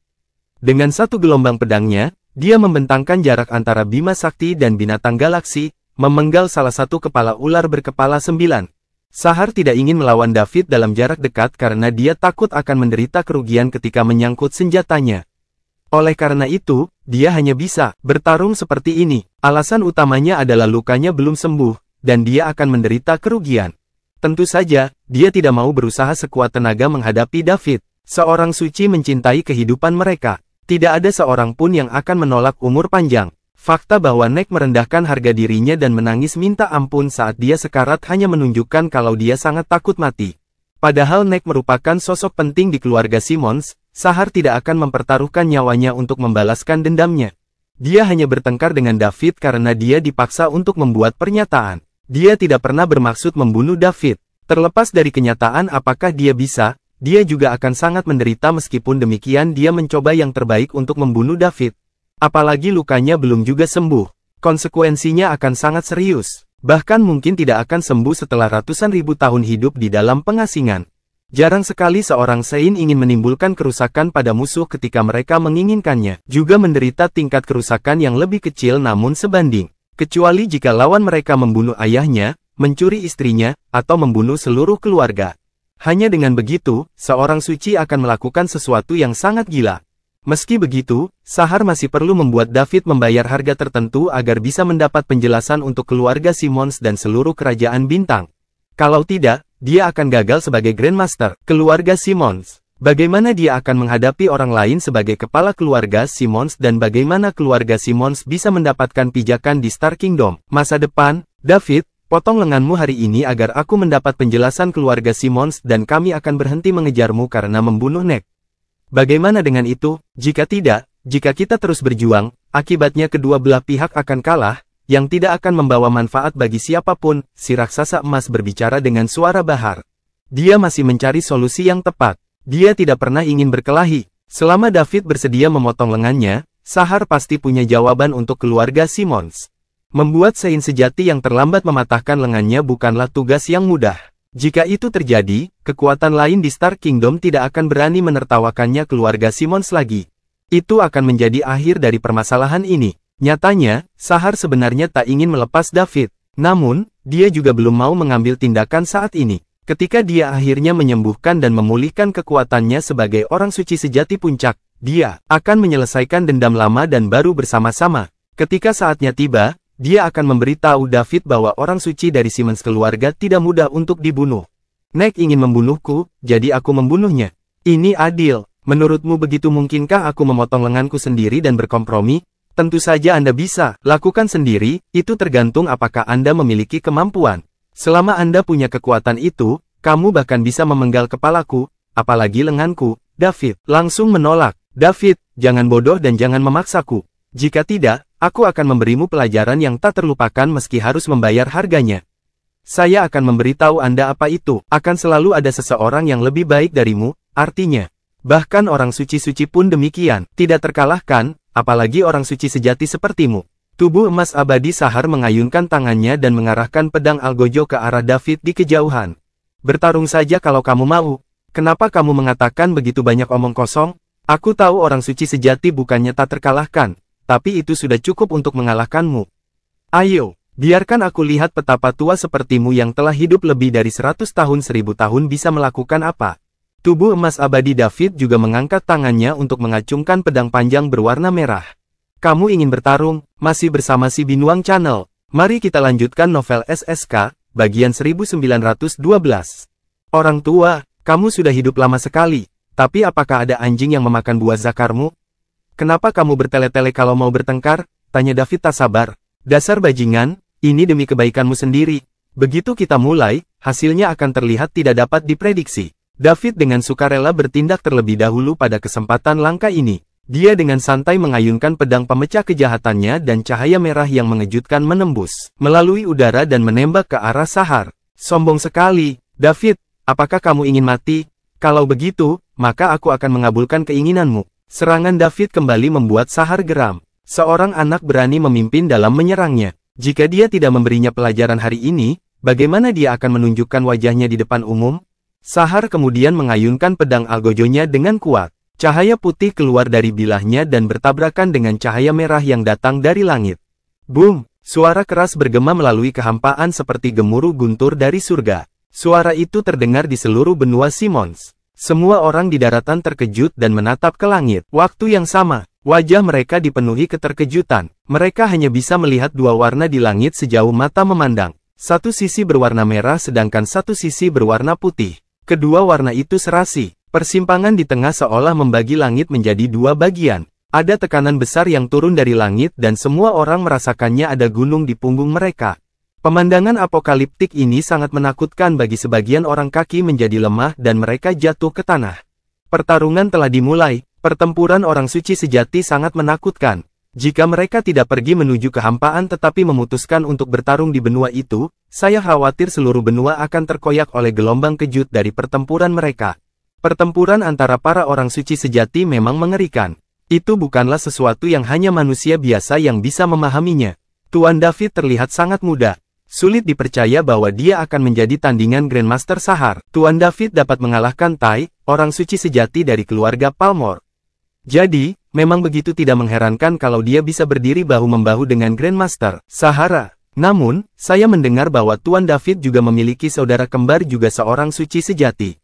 Dengan satu gelombang pedangnya, dia membentangkan jarak antara Bima Sakti dan binatang galaksi, memenggal salah satu kepala ular berkepala 9. Sahar tidak ingin melawan David dalam jarak dekat karena dia takut akan menderita kerugian ketika menyangkut senjatanya. Oleh karena itu, dia hanya bisa bertarung seperti ini. Alasan utamanya adalah lukanya belum sembuh, dan dia akan menderita kerugian. Tentu saja, dia tidak mau berusaha sekuat tenaga menghadapi David. Seorang suci mencintai kehidupan mereka. Tidak ada seorang pun yang akan menolak umur panjang. Fakta bahwa Nek merendahkan harga dirinya dan menangis minta ampun saat dia sekarat hanya menunjukkan kalau dia sangat takut mati. Padahal Nek merupakan sosok penting di keluarga Simmons, Sahar tidak akan mempertaruhkan nyawanya untuk membalaskan dendamnya. Dia hanya bertengkar dengan David karena dia dipaksa untuk membuat pernyataan. Dia tidak pernah bermaksud membunuh David. Terlepas dari kenyataan apakah dia bisa, dia juga akan sangat menderita meskipun demikian dia mencoba yang terbaik untuk membunuh David. Apalagi lukanya belum juga sembuh. Konsekuensinya akan sangat serius. Bahkan mungkin tidak akan sembuh setelah ratusan ribu tahun hidup di dalam pengasingan. Jarang sekali seorang Saint ingin menimbulkan kerusakan pada musuh ketika mereka menginginkannya, juga menderita tingkat kerusakan yang lebih kecil namun sebanding. Kecuali jika lawan mereka membunuh ayahnya, mencuri istrinya, atau membunuh seluruh keluarga. Hanya dengan begitu, seorang suci akan melakukan sesuatu yang sangat gila. Meski begitu, Sahar masih perlu membuat David membayar harga tertentu agar bisa mendapat penjelasan untuk keluarga Simmons dan seluruh kerajaan bintang. Kalau tidak, dia akan gagal sebagai Grandmaster. Keluarga Simmons. Bagaimana dia akan menghadapi orang lain sebagai kepala keluarga Simmons dan bagaimana keluarga Simmons bisa mendapatkan pijakan di Star Kingdom. Masa depan, David, potong lenganmu hari ini agar aku mendapat penjelasan keluarga Simmons dan kami akan berhenti mengejarmu karena membunuh Ned. Bagaimana dengan itu? Jika tidak, jika kita terus berjuang, akibatnya kedua belah pihak akan kalah, yang tidak akan membawa manfaat bagi siapapun, si raksasa emas berbicara dengan suara bahar. Dia masih mencari solusi yang tepat. Dia tidak pernah ingin berkelahi. Selama David bersedia memotong lengannya, Sahar pasti punya jawaban untuk keluarga Simmons. Membuat Saint sejati yang terlambat mematahkan lengannya bukanlah tugas yang mudah. Jika itu terjadi, kekuatan lain di Star Kingdom tidak akan berani menertawakannya keluarga Simmons lagi. Itu akan menjadi akhir dari permasalahan ini. Nyatanya, Sahar sebenarnya tak ingin melepas David. Namun, dia juga belum mau mengambil tindakan saat ini. Ketika dia akhirnya menyembuhkan dan memulihkan kekuatannya sebagai orang suci sejati puncak, dia akan menyelesaikan dendam lama dan baru bersama-sama. Ketika saatnya tiba, dia akan memberitahu David bahwa orang suci dari Simmons keluarga tidak mudah untuk dibunuh. Ned ingin membunuhku, jadi aku membunuhnya. Ini adil. Menurutmu begitu mungkinkah aku memotong lenganku sendiri dan berkompromi? Tentu saja Anda bisa. Lakukan sendiri, itu tergantung apakah Anda memiliki kemampuan. Selama Anda punya kekuatan itu, kamu bahkan bisa memenggal kepalaku, apalagi lenganku. David langsung menolak. David, jangan bodoh dan jangan memaksaku. Jika tidak, aku akan memberimu pelajaran yang tak terlupakan meski harus membayar harganya. Saya akan memberitahu Anda apa itu. Akan selalu ada seseorang yang lebih baik darimu, artinya. Bahkan orang suci-suci pun demikian, tidak terkalahkan, apalagi orang suci sejati sepertimu. Tubuh emas abadi Sahar mengayunkan tangannya dan mengarahkan pedang algojo ke arah David di kejauhan. Bertarung saja kalau kamu mau. Kenapa kamu mengatakan begitu banyak omong kosong? Aku tahu orang suci sejati bukannya tak terkalahkan. Tapi itu sudah cukup untuk mengalahkanmu. Ayo, biarkan aku lihat betapa tua sepertimu yang telah hidup lebih dari 100 tahun 1000 tahun bisa melakukan apa. Tubuh emas abadi David juga mengangkat tangannya untuk mengacungkan pedang panjang berwarna merah. Kamu ingin bertarung? Masih bersama si Binuang Channel. Mari kita lanjutkan novel SSK, bagian 1912. Orang tua, kamu sudah hidup lama sekali, tapi apakah ada anjing yang memakan buah zakarmu? Kenapa kamu bertele-tele kalau mau bertengkar? Tanya David tak sabar. Dasar bajingan, ini demi kebaikanmu sendiri. Begitu kita mulai, hasilnya akan terlihat tidak dapat diprediksi. David dengan sukarela bertindak terlebih dahulu pada kesempatan langka ini. Dia dengan santai mengayunkan pedang pemecah kejahatannya dan cahaya merah yang mengejutkan menembus melalui udara dan menembak ke arah Sahar. Sombong sekali, David, apakah kamu ingin mati? Kalau begitu, maka aku akan mengabulkan keinginanmu. Serangan David kembali membuat Sahar geram. Seorang anak berani memimpin dalam menyerangnya. Jika dia tidak memberinya pelajaran hari ini, bagaimana dia akan menunjukkan wajahnya di depan umum? Sahar kemudian mengayunkan pedang algojonya dengan kuat. Cahaya putih keluar dari bilahnya dan bertabrakan dengan cahaya merah yang datang dari langit. Boom! Suara keras bergema melalui kehampaan seperti gemuruh guntur dari surga. Suara itu terdengar di seluruh benua Simmons. Semua orang di daratan terkejut dan menatap ke langit. Waktu yang sama, wajah mereka dipenuhi keterkejutan. Mereka hanya bisa melihat dua warna di langit sejauh mata memandang. Satu sisi berwarna merah sedangkan satu sisi berwarna putih. Kedua warna itu serasi. Persimpangan di tengah seolah membagi langit menjadi dua bagian. Ada tekanan besar yang turun dari langit dan semua orang merasakannya ada gunung di punggung mereka. Pemandangan apokaliptik ini sangat menakutkan bagi sebagian orang kaki menjadi lemah dan mereka jatuh ke tanah. Pertarungan telah dimulai, pertempuran orang suci sejati sangat menakutkan. Jika mereka tidak pergi menuju kehampaan tetapi memutuskan untuk bertarung di benua itu, saya khawatir seluruh benua akan terkoyak oleh gelombang kejut dari pertempuran mereka. Pertempuran antara para orang suci sejati memang mengerikan. Itu bukanlah sesuatu yang hanya manusia biasa yang bisa memahaminya. Tuan David terlihat sangat muda. Sulit dipercaya bahwa dia akan menjadi tandingan Grandmaster Sahar. Tuan David dapat mengalahkan Tai, orang suci sejati dari keluarga Palmore. Jadi, memang begitu tidak mengherankan kalau dia bisa berdiri bahu-membahu dengan Grandmaster Sahara. Namun, saya mendengar bahwa Tuan David juga memiliki saudara kembar juga seorang suci sejati.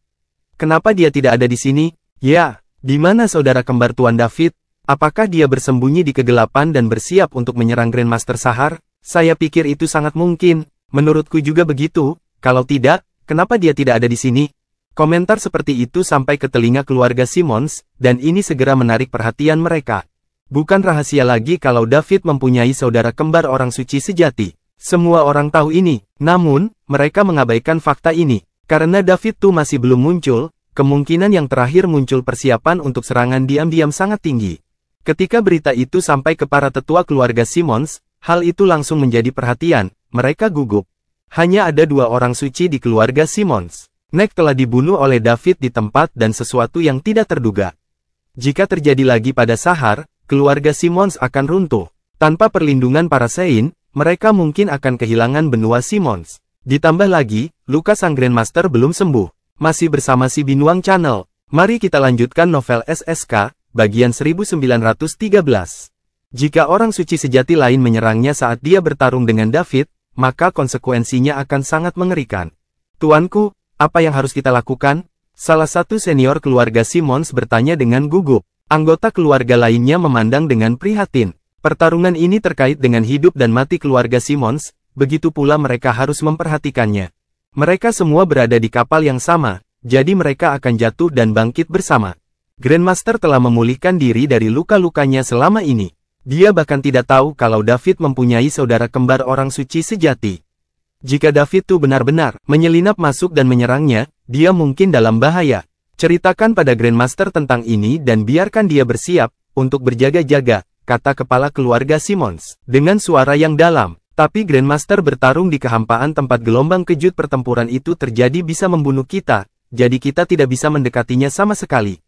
Kenapa dia tidak ada di sini? Ya, di mana saudara kembar Tuan David? Apakah dia bersembunyi di kegelapan dan bersiap untuk menyerang Grandmaster Sahar? Saya pikir itu sangat mungkin. Menurutku juga begitu. Kalau tidak, kenapa dia tidak ada di sini? Komentar seperti itu sampai ke telinga keluarga Simmons, dan ini segera menarik perhatian mereka. Bukan rahasia lagi kalau David mempunyai saudara kembar orang suci sejati. Semua orang tahu ini, namun, mereka mengabaikan fakta ini. Karena David tuh masih belum muncul, kemungkinan yang terakhir muncul persiapan untuk serangan diam-diam sangat tinggi. Ketika berita itu sampai ke para tetua keluarga Simmons, hal itu langsung menjadi perhatian, mereka gugup. Hanya ada 2 orang suci di keluarga Simmons. Nick telah dibunuh oleh David di tempat dan sesuatu yang tidak terduga. Jika terjadi lagi pada Sahar, keluarga Simmons akan runtuh. Tanpa perlindungan para Saint, mereka mungkin akan kehilangan benua Simmons. Ditambah lagi, luka sang Grandmaster belum sembuh. Masih bersama si Binuang Channel. Mari kita lanjutkan novel SSK, bagian 1913. Jika orang suci sejati lain menyerangnya saat dia bertarung dengan David, maka konsekuensinya akan sangat mengerikan. Tuanku, apa yang harus kita lakukan? Salah satu senior keluarga Simmons bertanya dengan gugup. Anggota keluarga lainnya memandang dengan prihatin. Pertarungan ini terkait dengan hidup dan mati keluarga Simmons, begitu pula mereka harus memperhatikannya. Mereka semua berada di kapal yang sama, jadi mereka akan jatuh dan bangkit bersama. Grandmaster telah memulihkan diri dari luka-lukanya selama ini. Dia bahkan tidak tahu kalau David mempunyai saudara kembar orang suci sejati. Jika David tuh benar-benar menyelinap masuk dan menyerangnya, dia mungkin dalam bahaya. Ceritakan pada Grandmaster tentang ini dan biarkan dia bersiap untuk berjaga-jaga, kata kepala keluarga Simmons, dengan suara yang dalam. Tapi Grandmaster bertarung di kehampaan tempat gelombang kejut pertempuran itu terjadi bisa membunuh kita, jadi kita tidak bisa mendekatinya sama sekali.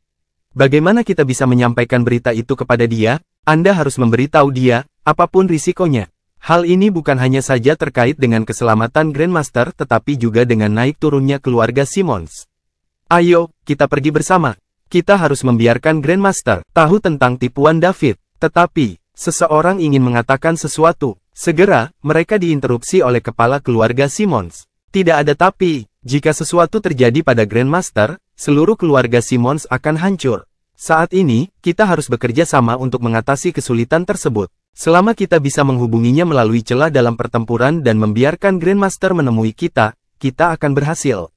Bagaimana kita bisa menyampaikan berita itu kepada dia? Anda harus memberitahu dia, apapun risikonya. Hal ini bukan hanya saja terkait dengan keselamatan Grandmaster tetapi juga dengan naik turunnya keluarga Simmons. Ayo, kita pergi bersama. Kita harus membiarkan Grandmaster tahu tentang tipuan David. Tetapi, seseorang ingin mengatakan sesuatu. Segera, mereka diinterupsi oleh kepala keluarga Simmons. Tidak ada tapi, jika sesuatu terjadi pada Grandmaster, seluruh keluarga Simmons akan hancur. Saat ini, kita harus bekerja sama untuk mengatasi kesulitan tersebut. Selama kita bisa menghubunginya melalui celah dalam pertempuran dan membiarkan Grandmaster menemui kita, kita akan berhasil.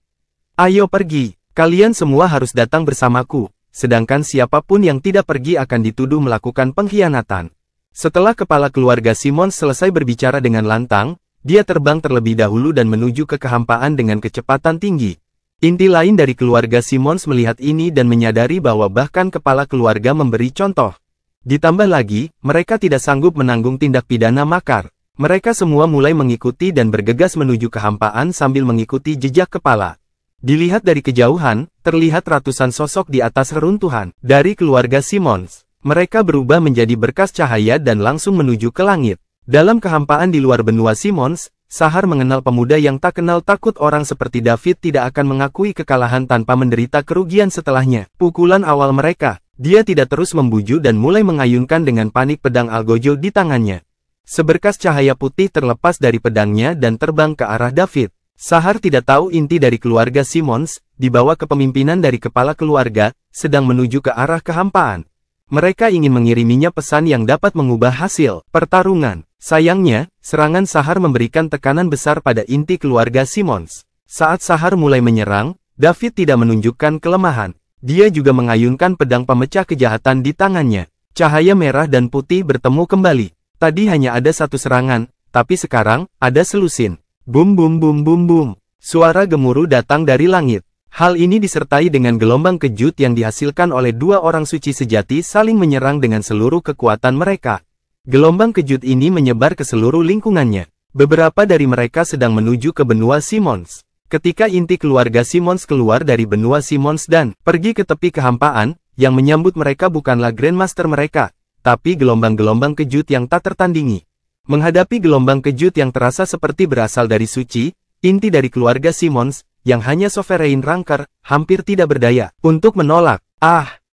Ayo pergi, kalian semua harus datang bersamaku, sedangkan siapapun yang tidak pergi akan dituduh melakukan pengkhianatan. Setelah kepala keluarga Simmons selesai berbicara dengan lantang, dia terbang terlebih dahulu dan menuju ke kehampaan dengan kecepatan tinggi. Inti lain dari keluarga Simmons melihat ini dan menyadari bahwa bahkan kepala keluarga memberi contoh. Ditambah lagi, mereka tidak sanggup menanggung tindak pidana makar. Mereka semua mulai mengikuti dan bergegas menuju kehampaan sambil mengikuti jejak kepala. Dilihat dari kejauhan, terlihat ratusan sosok di atas reruntuhan. Dari keluarga Simmons, mereka berubah menjadi berkas cahaya dan langsung menuju ke langit. Dalam kehampaan di luar benua Simmons, Sahar mengenal pemuda yang tak kenal takut. Orang seperti David tidak akan mengakui kekalahan tanpa menderita kerugian setelahnya. Pukulan awal mereka. Dia tidak terus membuju dan mulai mengayunkan dengan panik pedang algojo di tangannya. Seberkas cahaya putih terlepas dari pedangnya dan terbang ke arah David. Sahar tidak tahu inti dari keluarga Simmons, di bawah kepemimpinan dari kepala keluarga, sedang menuju ke arah kehampaan. Mereka ingin mengiriminya pesan yang dapat mengubah hasil pertarungan. Sayangnya, serangan Sahar memberikan tekanan besar pada inti keluarga Simmons. Saat Sahar mulai menyerang, David tidak menunjukkan kelemahan. Dia juga mengayunkan pedang pemecah kejahatan di tangannya. Cahaya merah dan putih bertemu kembali. Tadi hanya ada satu serangan, tapi sekarang, ada selusin. Bum bum bum bum bum. Suara gemuruh datang dari langit. Hal ini disertai dengan gelombang kejut yang dihasilkan oleh 2 orang suci sejati saling menyerang dengan seluruh kekuatan mereka. Gelombang kejut ini menyebar ke seluruh lingkungannya. Beberapa dari mereka sedang menuju ke benua Simmons. Ketika inti keluarga Simmons keluar dari benua Simmons dan pergi ke tepi kehampaan, yang menyambut mereka bukanlah Grandmaster mereka, tapi gelombang-gelombang kejut yang tak tertandingi. Menghadapi gelombang kejut yang terasa seperti berasal dari suci, inti dari keluarga Simmons, yang hanya Sovereign Ranker, hampir tidak berdaya untuk menolak.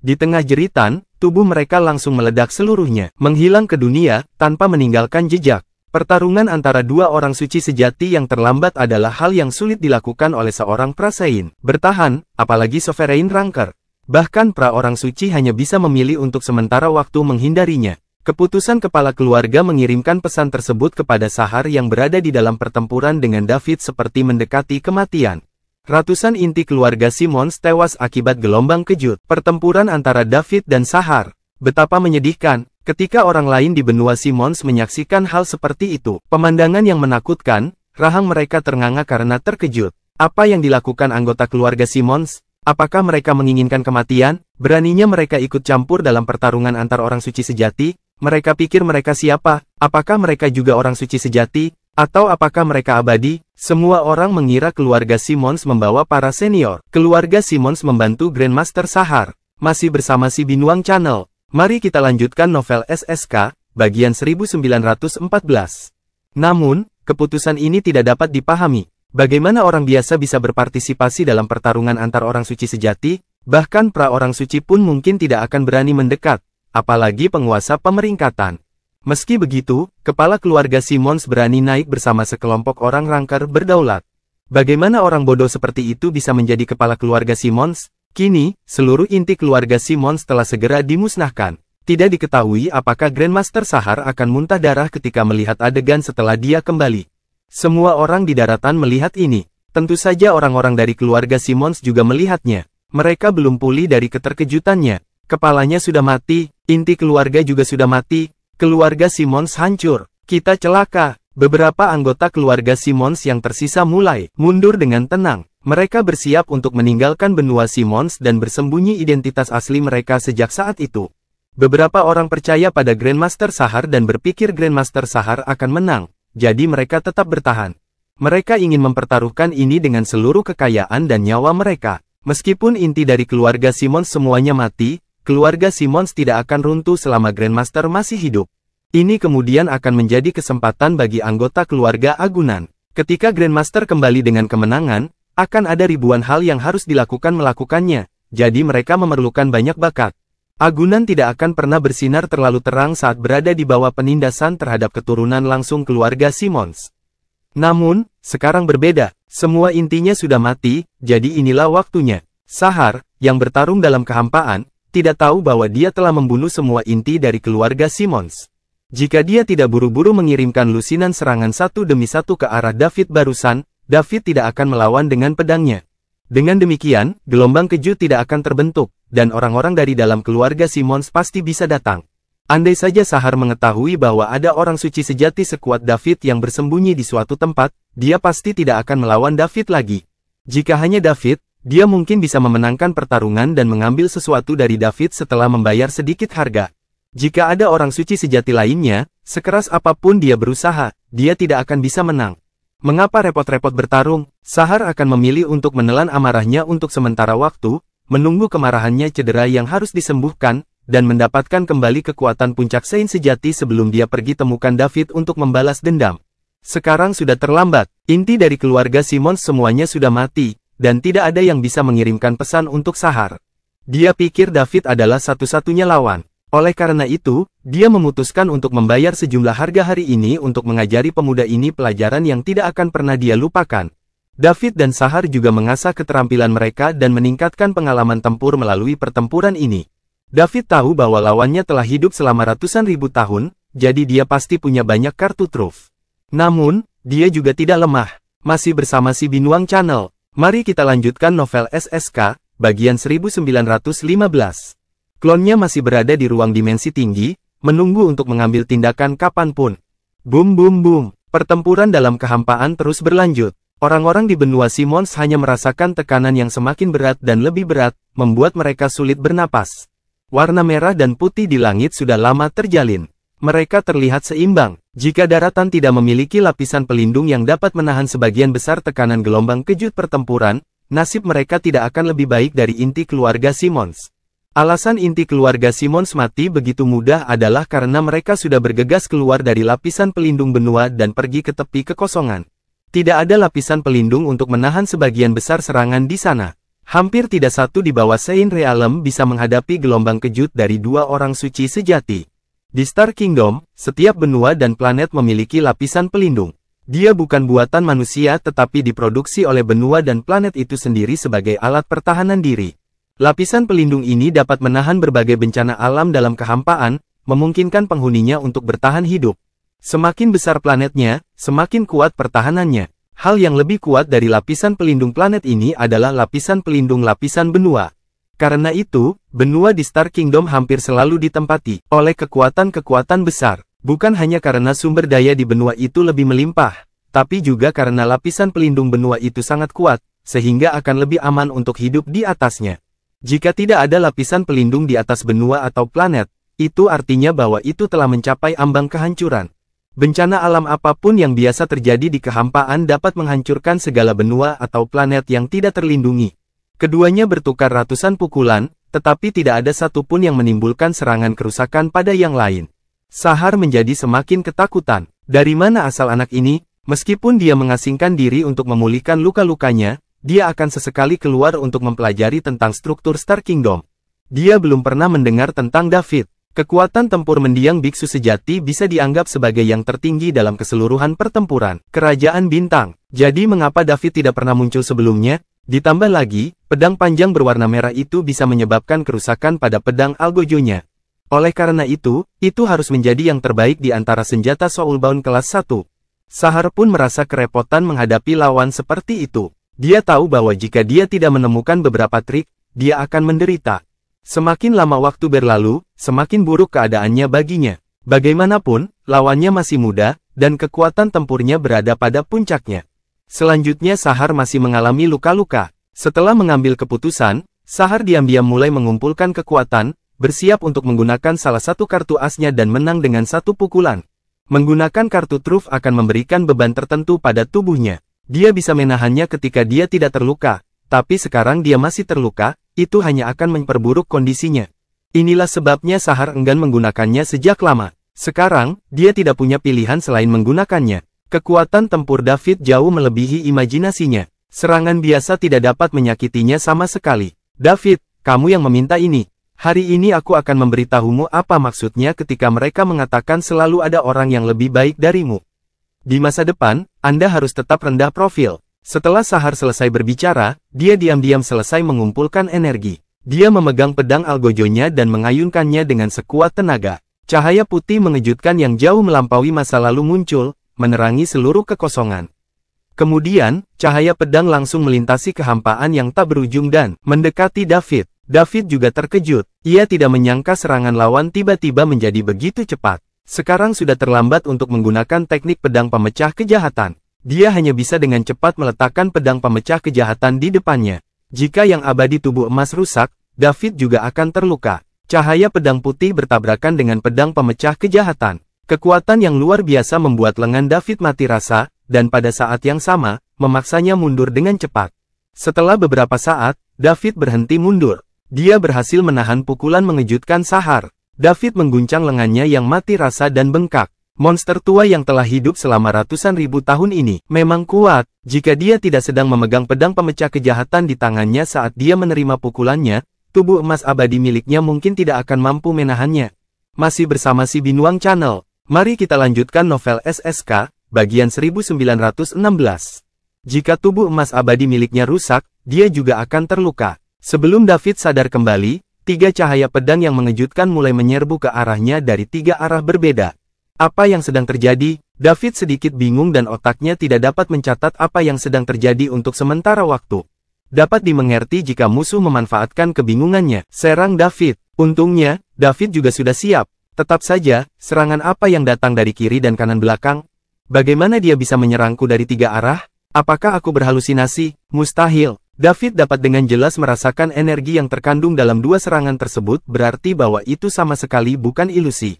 Di tengah jeritan, tubuh mereka langsung meledak seluruhnya, menghilang ke dunia, tanpa meninggalkan jejak. Pertarungan antara dua orang suci sejati yang terlambat adalah hal yang sulit dilakukan oleh seorang prasein. Bertahan, apalagi Sovereign Ranker. Bahkan pra orang suci hanya bisa memilih untuk sementara waktu menghindarinya. Keputusan kepala keluarga mengirimkan pesan tersebut kepada Sahar yang berada di dalam pertempuran dengan David seperti mendekati kematian. Ratusan inti keluarga Simmons tewas akibat gelombang kejut. Pertempuran antara David dan Sahar. Betapa menyedihkan. Ketika orang lain di benua Simmons menyaksikan hal seperti itu, pemandangan yang menakutkan, rahang mereka ternganga karena terkejut. Apa yang dilakukan anggota keluarga Simmons? Apakah mereka menginginkan kematian? Beraninya mereka ikut campur dalam pertarungan antar orang suci sejati? Mereka pikir mereka siapa? Apakah mereka juga orang suci sejati? Atau apakah mereka abadi? Semua orang mengira keluarga Simmons membawa para senior. Keluarga Simmons membantu Grandmaster Sahar. Masih bersama si Binuang Channel. Mari kita lanjutkan novel SSK, bagian 1914. Namun, keputusan ini tidak dapat dipahami. Bagaimana orang biasa bisa berpartisipasi dalam pertarungan antar orang suci sejati? Bahkan pra orang suci pun mungkin tidak akan berani mendekat, apalagi penguasa pemeringkatan. Meski begitu, kepala keluarga Simmons berani naik bersama sekelompok orang Ranker berdaulat. Bagaimana orang bodoh seperti itu bisa menjadi kepala keluarga Simmons? Kini, seluruh inti keluarga Simmons telah segera dimusnahkan. Tidak diketahui apakah Grandmaster Sahar akan muntah darah ketika melihat adegan setelah dia kembali. Semua orang di daratan melihat ini. Tentu saja orang-orang dari keluarga Simmons juga melihatnya. Mereka belum pulih dari keterkejutannya. Kepalanya sudah mati, inti keluarga juga sudah mati. Keluarga Simmons hancur. Kita celaka. Beberapa anggota keluarga Simmons yang tersisa mulai mundur dengan tenang. Mereka bersiap untuk meninggalkan benua Simmons dan bersembunyi identitas asli mereka sejak saat itu. Beberapa orang percaya pada Grandmaster Sahar dan berpikir Grandmaster Sahar akan menang, jadi mereka tetap bertahan. Mereka ingin mempertaruhkan ini dengan seluruh kekayaan dan nyawa mereka. Meskipun inti dari keluarga Simmons semuanya mati, keluarga Simmons tidak akan runtuh selama Grandmaster masih hidup. Ini kemudian akan menjadi kesempatan bagi anggota keluarga Agunan. Ketika Grandmaster kembali dengan kemenangan, akan ada ribuan hal yang harus melakukannya, jadi mereka memerlukan banyak bakat. Agunan tidak akan pernah bersinar terlalu terang saat berada di bawah penindasan terhadap keturunan langsung keluarga Simmons. Namun, sekarang berbeda, semua intinya sudah mati, jadi inilah waktunya. Sahar, yang bertarung dalam kehampaan, tidak tahu bahwa dia telah membunuh semua inti dari keluarga Simmons. Jika dia tidak buru-buru mengirimkan lusinan serangan satu demi satu ke arah David barusan, David tidak akan melawan dengan pedangnya. Dengan demikian, gelombang kejut tidak akan terbentuk, dan orang-orang dari dalam keluarga Simmons pasti bisa datang. Andai saja Sahar mengetahui bahwa ada orang suci sejati sekuat David yang bersembunyi di suatu tempat, dia pasti tidak akan melawan David lagi. Jika hanya David, dia mungkin bisa memenangkan pertarungan dan mengambil sesuatu dari David setelah membayar sedikit harga. Jika ada orang suci sejati lainnya, sekeras apapun dia berusaha, dia tidak akan bisa menang. Mengapa repot-repot bertarung? Sahar akan memilih untuk menelan amarahnya untuk sementara waktu, menunggu kemarahannya cedera yang harus disembuhkan, dan mendapatkan kembali kekuatan puncak Saint sejati sebelum dia pergi temukan David untuk membalas dendam. Sekarang sudah terlambat, inti dari keluarga Simmons semuanya sudah mati, dan tidak ada yang bisa mengirimkan pesan untuk Sahar. Dia pikir David adalah satu-satunya lawan. Oleh karena itu, dia memutuskan untuk membayar sejumlah harga hari ini untuk mengajari pemuda ini pelajaran yang tidak akan pernah dia lupakan. David dan Sahar juga mengasah keterampilan mereka dan meningkatkan pengalaman tempur melalui pertempuran ini. David tahu bahwa lawannya telah hidup selama ratusan ribu tahun, jadi dia pasti punya banyak kartu truf. Namun, dia juga tidak lemah. Masih bersama si Binuang Channel. Mari kita lanjutkan novel SSK, bagian 1915. Klonnya masih berada di ruang dimensi tinggi, menunggu untuk mengambil tindakan kapanpun. Boom boom boom, pertempuran dalam kehampaan terus berlanjut. Orang-orang di benua Simmons hanya merasakan tekanan yang semakin berat dan lebih berat, membuat mereka sulit bernapas. Warna merah dan putih di langit sudah lama terjalin. mereka terlihat seimbang. Jika daratan tidak memiliki lapisan pelindung yang dapat menahan sebagian besar tekanan gelombang kejut pertempuran, nasib mereka tidak akan lebih baik dari inti keluarga Simmons. Alasan inti keluarga Simmons mati begitu mudah adalah karena mereka sudah bergegas keluar dari lapisan pelindung benua dan pergi ke tepi kekosongan. Tidak ada lapisan pelindung untuk menahan sebagian besar serangan di sana. Hampir tidak satu di bawah Saint Realm bisa menghadapi gelombang kejut dari dua orang suci sejati. Di Star Kingdom, setiap benua dan planet memiliki lapisan pelindung. Dia bukan buatan manusia tetapi diproduksi oleh benua dan planet itu sendiri sebagai alat pertahanan diri. Lapisan pelindung ini dapat menahan berbagai bencana alam dalam kehampaan, memungkinkan penghuninya untuk bertahan hidup. Semakin besar planetnya, semakin kuat pertahanannya. Hal yang lebih kuat dari lapisan pelindung planet ini adalah lapisan pelindung lapisan benua. Karena itu, benua di Star Kingdom hampir selalu ditempati oleh kekuatan-kekuatan besar. Bukan hanya karena sumber daya di benua itu lebih melimpah, tapi juga karena lapisan pelindung benua itu sangat kuat, sehingga akan lebih aman untuk hidup di atasnya. Jika tidak ada lapisan pelindung di atas benua atau planet, itu artinya bahwa itu telah mencapai ambang kehancuran. Bencana alam apapun yang biasa terjadi di kehampaan dapat menghancurkan segala benua atau planet yang tidak terlindungi. Keduanya bertukar ratusan pukulan, tetapi tidak ada satupun yang menimbulkan serangan kerusakan pada yang lain. Sahar menjadi semakin ketakutan. Dari mana asal anak ini? Meskipun dia mengasingkan diri untuk memulihkan luka-lukanya, dia akan sesekali keluar untuk mempelajari tentang struktur Star Kingdom. Dia belum pernah mendengar tentang David. Kekuatan tempur mendiang biksu sejati bisa dianggap sebagai yang tertinggi dalam keseluruhan pertempuran Kerajaan Bintang. Jadi mengapa David tidak pernah muncul sebelumnya? Ditambah lagi, pedang panjang berwarna merah itu bisa menyebabkan kerusakan pada pedang Algojo-nya. Oleh karena itu harus menjadi yang terbaik di antara senjata Soulbound kelas 1. Sahar pun merasa kerepotan menghadapi lawan seperti itu. Dia tahu bahwa jika dia tidak menemukan beberapa trik, dia akan menderita. Semakin lama waktu berlalu, semakin buruk keadaannya baginya. Bagaimanapun, lawannya masih muda, dan kekuatan tempurnya berada pada puncaknya. Selanjutnya Sahar masih mengalami luka-luka. Setelah mengambil keputusan, Sahar diam-diam mulai mengumpulkan kekuatan, bersiap untuk menggunakan salah satu kartu asnya dan menang dengan satu pukulan. Menggunakan kartu truf akan memberikan beban tertentu pada tubuhnya. Dia bisa menahannya ketika dia tidak terluka, tapi sekarang dia masih terluka, itu hanya akan memperburuk kondisinya. Inilah sebabnya Sahar enggan menggunakannya sejak lama. Sekarang, dia tidak punya pilihan selain menggunakannya. Kekuatan tempur David jauh melebihi imajinasinya. Serangan biasa tidak dapat menyakitinya sama sekali. David, kamu yang meminta ini. Hari ini aku akan memberitahumu apa maksudnya ketika mereka mengatakan selalu ada orang yang lebih baik darimu. Di masa depan, Anda harus tetap rendah profil. Setelah Sahar selesai berbicara, dia diam-diam selesai mengumpulkan energi. Dia memegang pedang Algojo-nya dan mengayunkannya dengan sekuat tenaga. Cahaya putih mengejutkan yang jauh melampaui masa lalu muncul, menerangi seluruh kekosongan. Kemudian, cahaya pedang langsung melintasi kehampaan yang tak berujung dan mendekati David. David juga terkejut. Ia tidak menyangka serangan lawan tiba-tiba menjadi begitu cepat. Sekarang sudah terlambat untuk menggunakan teknik pedang pemecah kejahatan. Dia hanya bisa dengan cepat meletakkan pedang pemecah kejahatan di depannya. Jika yang abadi tubuh emas rusak, David juga akan terluka. Cahaya pedang putih bertabrakan dengan pedang pemecah kejahatan. Kekuatan yang luar biasa membuat lengan David mati rasa, dan pada saat yang sama, memaksanya mundur dengan cepat. Setelah beberapa saat, David berhenti mundur. Dia berhasil menahan pukulan mengejutkan Sahar. David mengguncang lengannya yang mati rasa dan bengkak. Monster tua yang telah hidup selama ratusan ribu tahun ini memang kuat. Jika dia tidak sedang memegang pedang pemecah kejahatan di tangannya saat dia menerima pukulannya, tubuh emas abadi miliknya mungkin tidak akan mampu menahannya. Masih bersama si Binuang Channel. Mari kita lanjutkan novel SSK, bagian 1916. Jika tubuh emas abadi miliknya rusak, dia juga akan terluka. Sebelum David sadar kembali, 3 cahaya pedang yang mengejutkan mulai menyerbu ke arahnya dari 3 arah berbeda. Apa yang sedang terjadi? David sedikit bingung dan otaknya tidak dapat mencatat apa yang sedang terjadi untuk sementara waktu. Dapat dimengerti jika musuh memanfaatkan kebingungannya. Serang David. Untungnya, David juga sudah siap. Tetap saja, serangan apa yang datang dari kiri dan kanan belakang? Bagaimana dia bisa menyerangku dari 3 arah? Apakah aku berhalusinasi? Mustahil. David dapat dengan jelas merasakan energi yang terkandung dalam 2 serangan tersebut, berarti bahwa itu sama sekali bukan ilusi.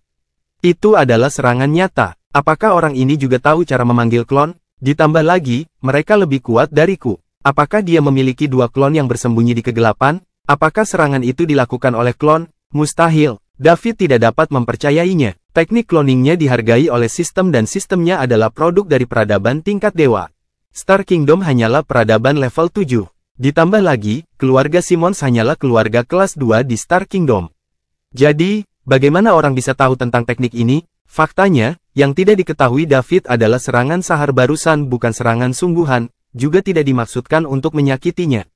Itu adalah serangan nyata. Apakah orang ini juga tahu cara memanggil klon? Ditambah lagi, mereka lebih kuat dariku. Apakah dia memiliki 2 klon yang bersembunyi di kegelapan? Apakah serangan itu dilakukan oleh klon? Mustahil. David tidak dapat mempercayainya. Teknik cloningnya dihargai oleh sistem dan sistemnya adalah produk dari peradaban tingkat dewa. Star Kingdom hanyalah peradaban level 7. Ditambah lagi, keluarga Simmons hanyalah keluarga kelas 2 di Star Kingdom. Jadi, bagaimana orang bisa tahu tentang teknik ini? Faktanya, yang tidak diketahui David adalah serangan Sahar barusan bukan serangan sungguhan, juga tidak dimaksudkan untuk menyakitinya.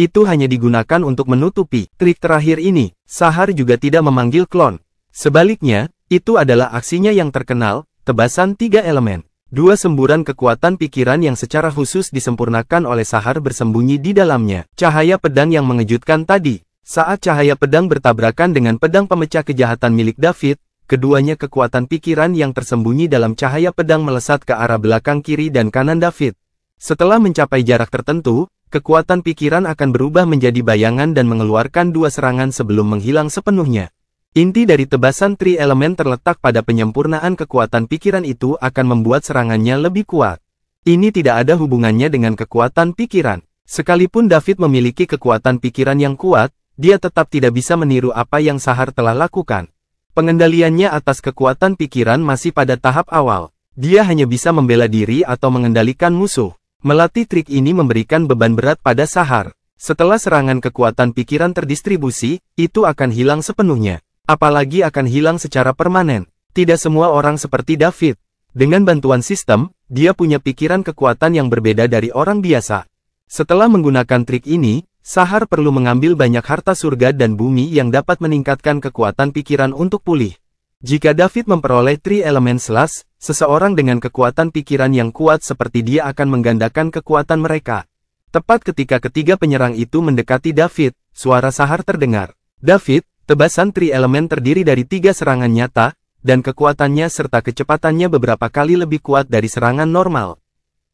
Itu hanya digunakan untuk menutupi trik terakhir ini. Sahar juga tidak memanggil klon. Sebaliknya, itu adalah aksinya yang terkenal, tebasan 3 elemen. 2 semburan kekuatan pikiran yang secara khusus disempurnakan oleh Sahar bersembunyi di dalamnya. Cahaya pedang yang mengejutkan tadi. Saat cahaya pedang bertabrakan dengan pedang pemecah kejahatan milik David, keduanya kekuatan pikiran yang tersembunyi dalam cahaya pedang melesat ke arah belakang kiri dan kanan David. Setelah mencapai jarak tertentu, kekuatan pikiran akan berubah menjadi bayangan dan mengeluarkan 2 serangan sebelum menghilang sepenuhnya. Inti dari tebasan tri elemen terletak pada penyempurnaan kekuatan pikiran itu akan membuat serangannya lebih kuat. Ini tidak ada hubungannya dengan kekuatan pikiran. Sekalipun David memiliki kekuatan pikiran yang kuat, dia tetap tidak bisa meniru apa yang Sahar telah lakukan. Pengendaliannya atas kekuatan pikiran masih pada tahap awal. Dia hanya bisa membela diri atau mengendalikan musuh. Melatih trik ini memberikan beban berat pada Sahar. Setelah serangan kekuatan pikiran terdistribusi, itu akan hilang sepenuhnya. Apalagi akan hilang secara permanen. Tidak semua orang seperti David. Dengan bantuan sistem, dia punya pikiran kekuatan yang berbeda dari orang biasa. Setelah menggunakan trik ini, Sahar perlu mengambil banyak harta surga dan bumi yang dapat meningkatkan kekuatan pikiran untuk pulih. Jika David memperoleh tri elemen slash, seseorang dengan kekuatan pikiran yang kuat seperti dia akan menggandakan kekuatan mereka. Tepat ketika ketiga penyerang itu mendekati David, suara Sahar terdengar. David, tebasan tri elemen terdiri dari 3 serangan nyata, dan kekuatannya serta kecepatannya beberapa kali lebih kuat dari serangan normal.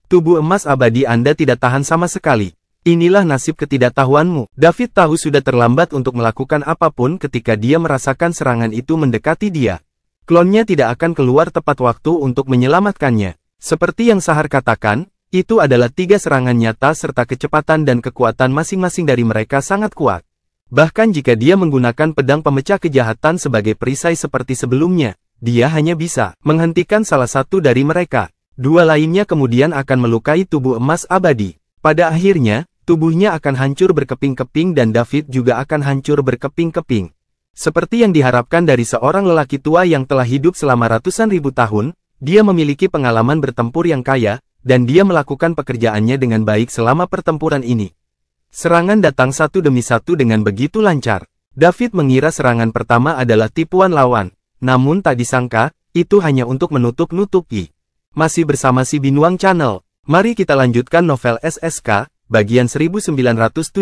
Tubuh emas abadi Anda tidak tahan sama sekali. Inilah nasib ketidaktahuanmu. David tahu sudah terlambat untuk melakukan apapun ketika dia merasakan serangan itu mendekati dia. Klonnya tidak akan keluar tepat waktu untuk menyelamatkannya. Seperti yang Sahar katakan, itu adalah 3 serangan nyata serta kecepatan dan kekuatan masing-masing dari mereka sangat kuat. Bahkan jika dia menggunakan pedang pemecah kejahatan sebagai perisai seperti sebelumnya, dia hanya bisa menghentikan salah satu dari mereka. 2 lainnya kemudian akan melukai tubuh emas abadi. Pada akhirnya, tubuhnya akan hancur berkeping-keping dan David juga akan hancur berkeping-keping. Seperti yang diharapkan dari seorang lelaki tua yang telah hidup selama ratusan ribu tahun, dia memiliki pengalaman bertempur yang kaya, dan dia melakukan pekerjaannya dengan baik selama pertempuran ini. Serangan datang satu demi satu dengan begitu lancar. David mengira serangan pertama adalah tipuan lawan, namun tak disangka, itu hanya untuk menutup-nutupi. Masih bersama si Binuang Channel, mari kita lanjutkan novel SSK, bagian 1917.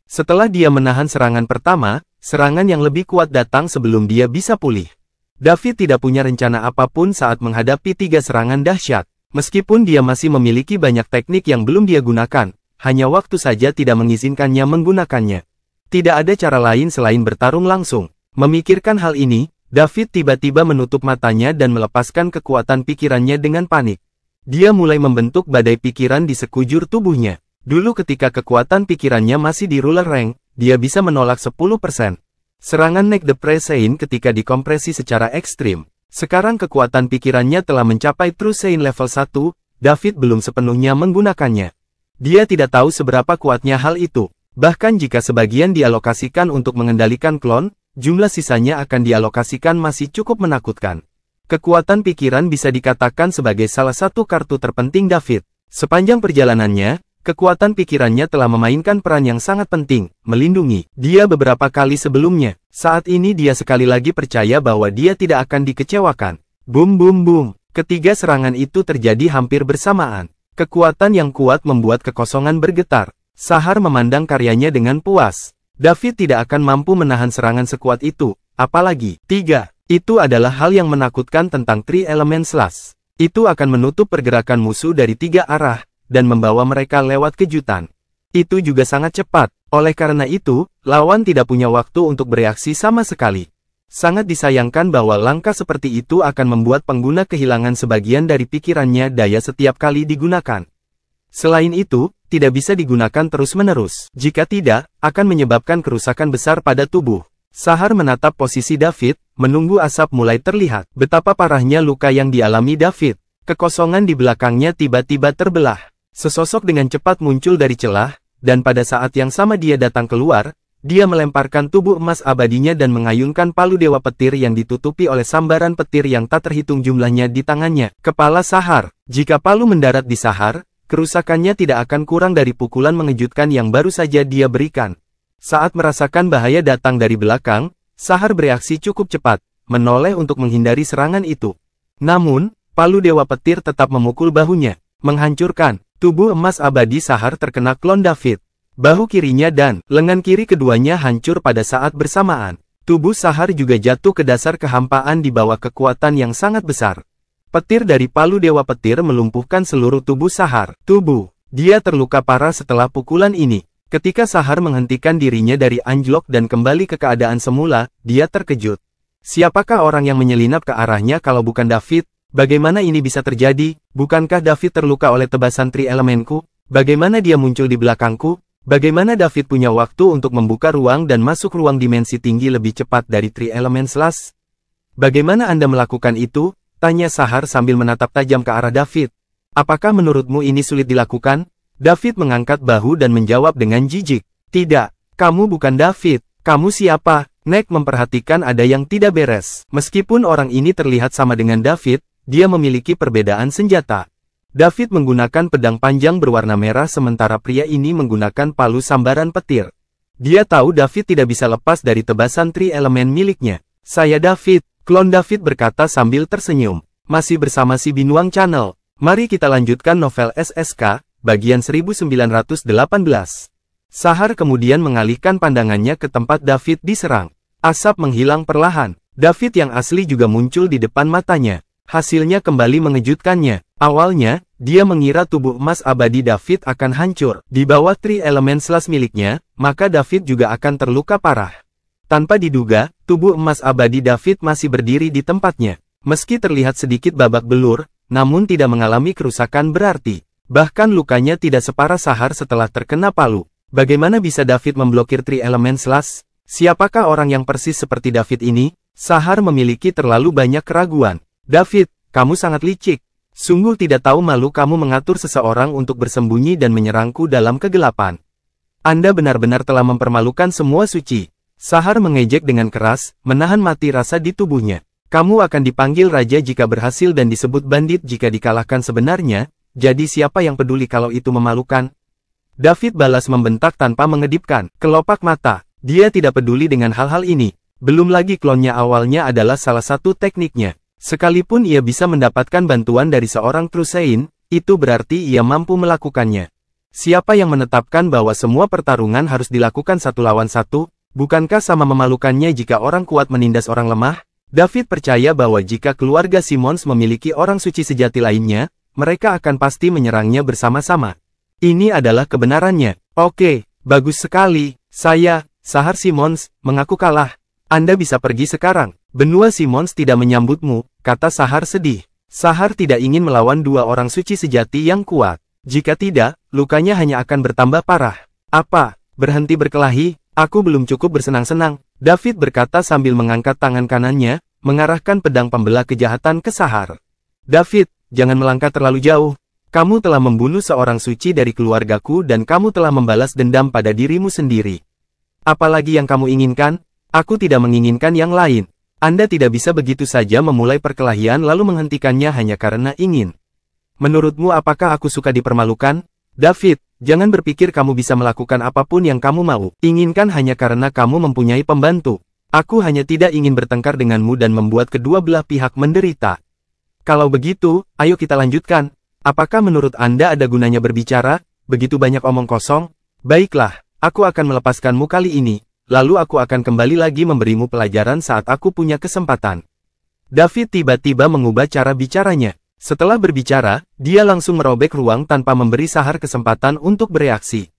Setelah dia menahan serangan pertama, serangan yang lebih kuat datang sebelum dia bisa pulih. David tidak punya rencana apapun saat menghadapi 3 serangan dahsyat. Meskipun dia masih memiliki banyak teknik yang belum dia gunakan, hanya waktu saja tidak mengizinkannya menggunakannya. Tidak ada cara lain selain bertarung langsung. Memikirkan hal ini, David tiba-tiba menutup matanya dan melepaskan kekuatan pikirannya dengan panik. Dia mulai membentuk badai pikiran di sekujur tubuhnya. Dulu ketika kekuatan pikirannya masih di ruler rank, dia bisa menolak 10%. Serangan Neck the Presane ketika dikompresi secara ekstrim. Sekarang kekuatan pikirannya telah mencapai True Sein level 1, David belum sepenuhnya menggunakannya. Dia tidak tahu seberapa kuatnya hal itu. Bahkan jika sebagian dialokasikan untuk mengendalikan klon, jumlah sisanya akan dialokasikan masih cukup menakutkan. Kekuatan pikiran bisa dikatakan sebagai salah satu kartu terpenting David. Sepanjang perjalanannya, kekuatan pikirannya telah memainkan peran yang sangat penting, melindungi dia beberapa kali sebelumnya. Saat ini dia sekali lagi percaya bahwa dia tidak akan dikecewakan. Boom boom boom. Ketiga serangan itu terjadi hampir bersamaan. Kekuatan yang kuat membuat kekosongan bergetar. Sahar memandang karyanya dengan puas. David tidak akan mampu menahan serangan sekuat itu, apalagi 3. Itu adalah hal yang menakutkan tentang Tri Element Slash. Itu akan menutup pergerakan musuh dari 3 arah, dan membawa mereka lewat kejutan. Itu juga sangat cepat, oleh karena itu, lawan tidak punya waktu untuk bereaksi sama sekali. Sangat disayangkan bahwa langkah seperti itu akan membuat pengguna kehilangan sebagian dari pikirannya daya setiap kali digunakan. Selain itu, tidak bisa digunakan terus-menerus. Jika tidak, akan menyebabkan kerusakan besar pada tubuh. Sahar menatap posisi David, menunggu asap mulai terlihat. Betapa parahnya luka yang dialami David. Kekosongan di belakangnya tiba-tiba terbelah. Sesosok dengan cepat muncul dari celah, dan pada saat yang sama dia datang keluar, dia melemparkan tubuh emas abadinya dan mengayunkan palu Dewa Petir yang ditutupi oleh sambaran petir yang tak terhitung jumlahnya di tangannya. Kepala Sahar. Jika palu mendarat di Sahar, kerusakannya tidak akan kurang dari pukulan mengejutkan yang baru saja dia berikan. Saat merasakan bahaya datang dari belakang, Sahar bereaksi cukup cepat, menoleh untuk menghindari serangan itu. Namun, palu Dewa Petir tetap memukul bahunya, menghancurkan. Tubuh emas abadi Sahar terkena klon David. Bahu kirinya dan lengan kiri keduanya hancur pada saat bersamaan. Tubuh Sahar juga jatuh ke dasar kehampaan di bawah kekuatan yang sangat besar. Petir dari palu Dewa Petir melumpuhkan seluruh tubuh Sahar. Dia terluka parah setelah pukulan ini. Ketika Sahar menghentikan dirinya dari anjlok dan kembali ke keadaan semula, dia terkejut. Siapakah orang yang menyelinap ke arahnya kalau bukan David? Bagaimana ini bisa terjadi? Bukankah David terluka oleh tebasan tri elemenku? Bagaimana dia muncul di belakangku? Bagaimana David punya waktu untuk membuka ruang dan masuk ruang dimensi tinggi lebih cepat dari tri elemen Slash? Bagaimana Anda melakukan itu? Tanya Sahar sambil menatap tajam ke arah David. Apakah menurutmu ini sulit dilakukan? David mengangkat bahu dan menjawab dengan jijik. Tidak, kamu bukan David. Kamu siapa? Nek memperhatikan ada yang tidak beres. Meskipun orang ini terlihat sama dengan David, dia memiliki perbedaan senjata. David menggunakan pedang panjang berwarna merah sementara pria ini menggunakan palu sambaran petir. Dia tahu David tidak bisa lepas dari tebasan tri elemen miliknya. Saya David, klon David berkata sambil tersenyum. Masih bersama si Binuang Channel. Mari kita lanjutkan novel SSK. Bagian 1918. Sahar kemudian mengalihkan pandangannya ke tempat David diserang. Asap menghilang perlahan. David yang asli juga muncul di depan matanya. Hasilnya kembali mengejutkannya. Awalnya, dia mengira tubuh emas abadi David akan hancur. Di bawah tri elemen Slash miliknya, maka David juga akan terluka parah. Tanpa diduga, tubuh emas abadi David masih berdiri di tempatnya. Meski terlihat sedikit babak belur, namun tidak mengalami kerusakan berarti. Bahkan lukanya tidak separah Sahar setelah terkena palu. Bagaimana bisa David memblokir tri elemen Slash? Siapakah orang yang persis seperti David ini? Sahar memiliki terlalu banyak keraguan. David, kamu sangat licik. Sungguh tidak tahu malu kamu mengatur seseorang untuk bersembunyi dan menyerangku dalam kegelapan. Anda benar-benar telah mempermalukan semua suci. Sahar mengejek dengan keras, menahan mati rasa di tubuhnya. Kamu akan dipanggil raja jika berhasil dan disebut bandit jika dikalahkan sebenarnya. Jadi siapa yang peduli kalau itu memalukan? David balas membentak tanpa mengedipkan kelopak mata. Dia tidak peduli dengan hal-hal ini. Belum lagi klonnya awalnya adalah salah satu tekniknya. Sekalipun ia bisa mendapatkan bantuan dari seorang Trusein, itu berarti ia mampu melakukannya. Siapa yang menetapkan bahwa semua pertarungan harus dilakukan satu lawan satu? Bukankah sama memalukannya jika orang kuat menindas orang lemah? David percaya bahwa jika keluarga Simmons memiliki orang suci sejati lainnya, mereka akan pasti menyerangnya bersama-sama. Ini adalah kebenarannya. Oke, bagus sekali. Saya, Sahar Simmons, mengaku kalah. Anda bisa pergi sekarang. Benua Simmons tidak menyambutmu, kata Sahar sedih. Sahar tidak ingin melawan dua orang suci sejati yang kuat. Jika tidak, lukanya hanya akan bertambah parah. Apa? Berhenti berkelahi? Aku belum cukup bersenang-senang. David berkata sambil mengangkat tangan kanannya, mengarahkan pedang pembelah kejahatan ke Sahar. David, jangan melangkah terlalu jauh. Kamu telah membunuh seorang suci dari keluargaku dan kamu telah membalas dendam pada dirimu sendiri. Apalagi yang kamu inginkan? Aku tidak menginginkan yang lain. Anda tidak bisa begitu saja memulai perkelahian lalu menghentikannya hanya karena ingin. Menurutmu apakah aku suka dipermalukan? David, jangan berpikir kamu bisa melakukan apapun yang kamu mau. Inginkan hanya karena kamu mempunyai pembantu. Aku hanya tidak ingin bertengkar denganmu dan membuat kedua belah pihak menderita. Kalau begitu, ayo kita lanjutkan. Apakah menurut Anda ada gunanya berbicara? Begitu banyak omong kosong? Baiklah, aku akan melepaskanmu kali ini. Lalu aku akan kembali lagi memberimu pelajaran saat aku punya kesempatan. David tiba-tiba mengubah cara bicaranya. Setelah berbicara, dia langsung merobek ruang tanpa memberi Sahar kesempatan untuk bereaksi.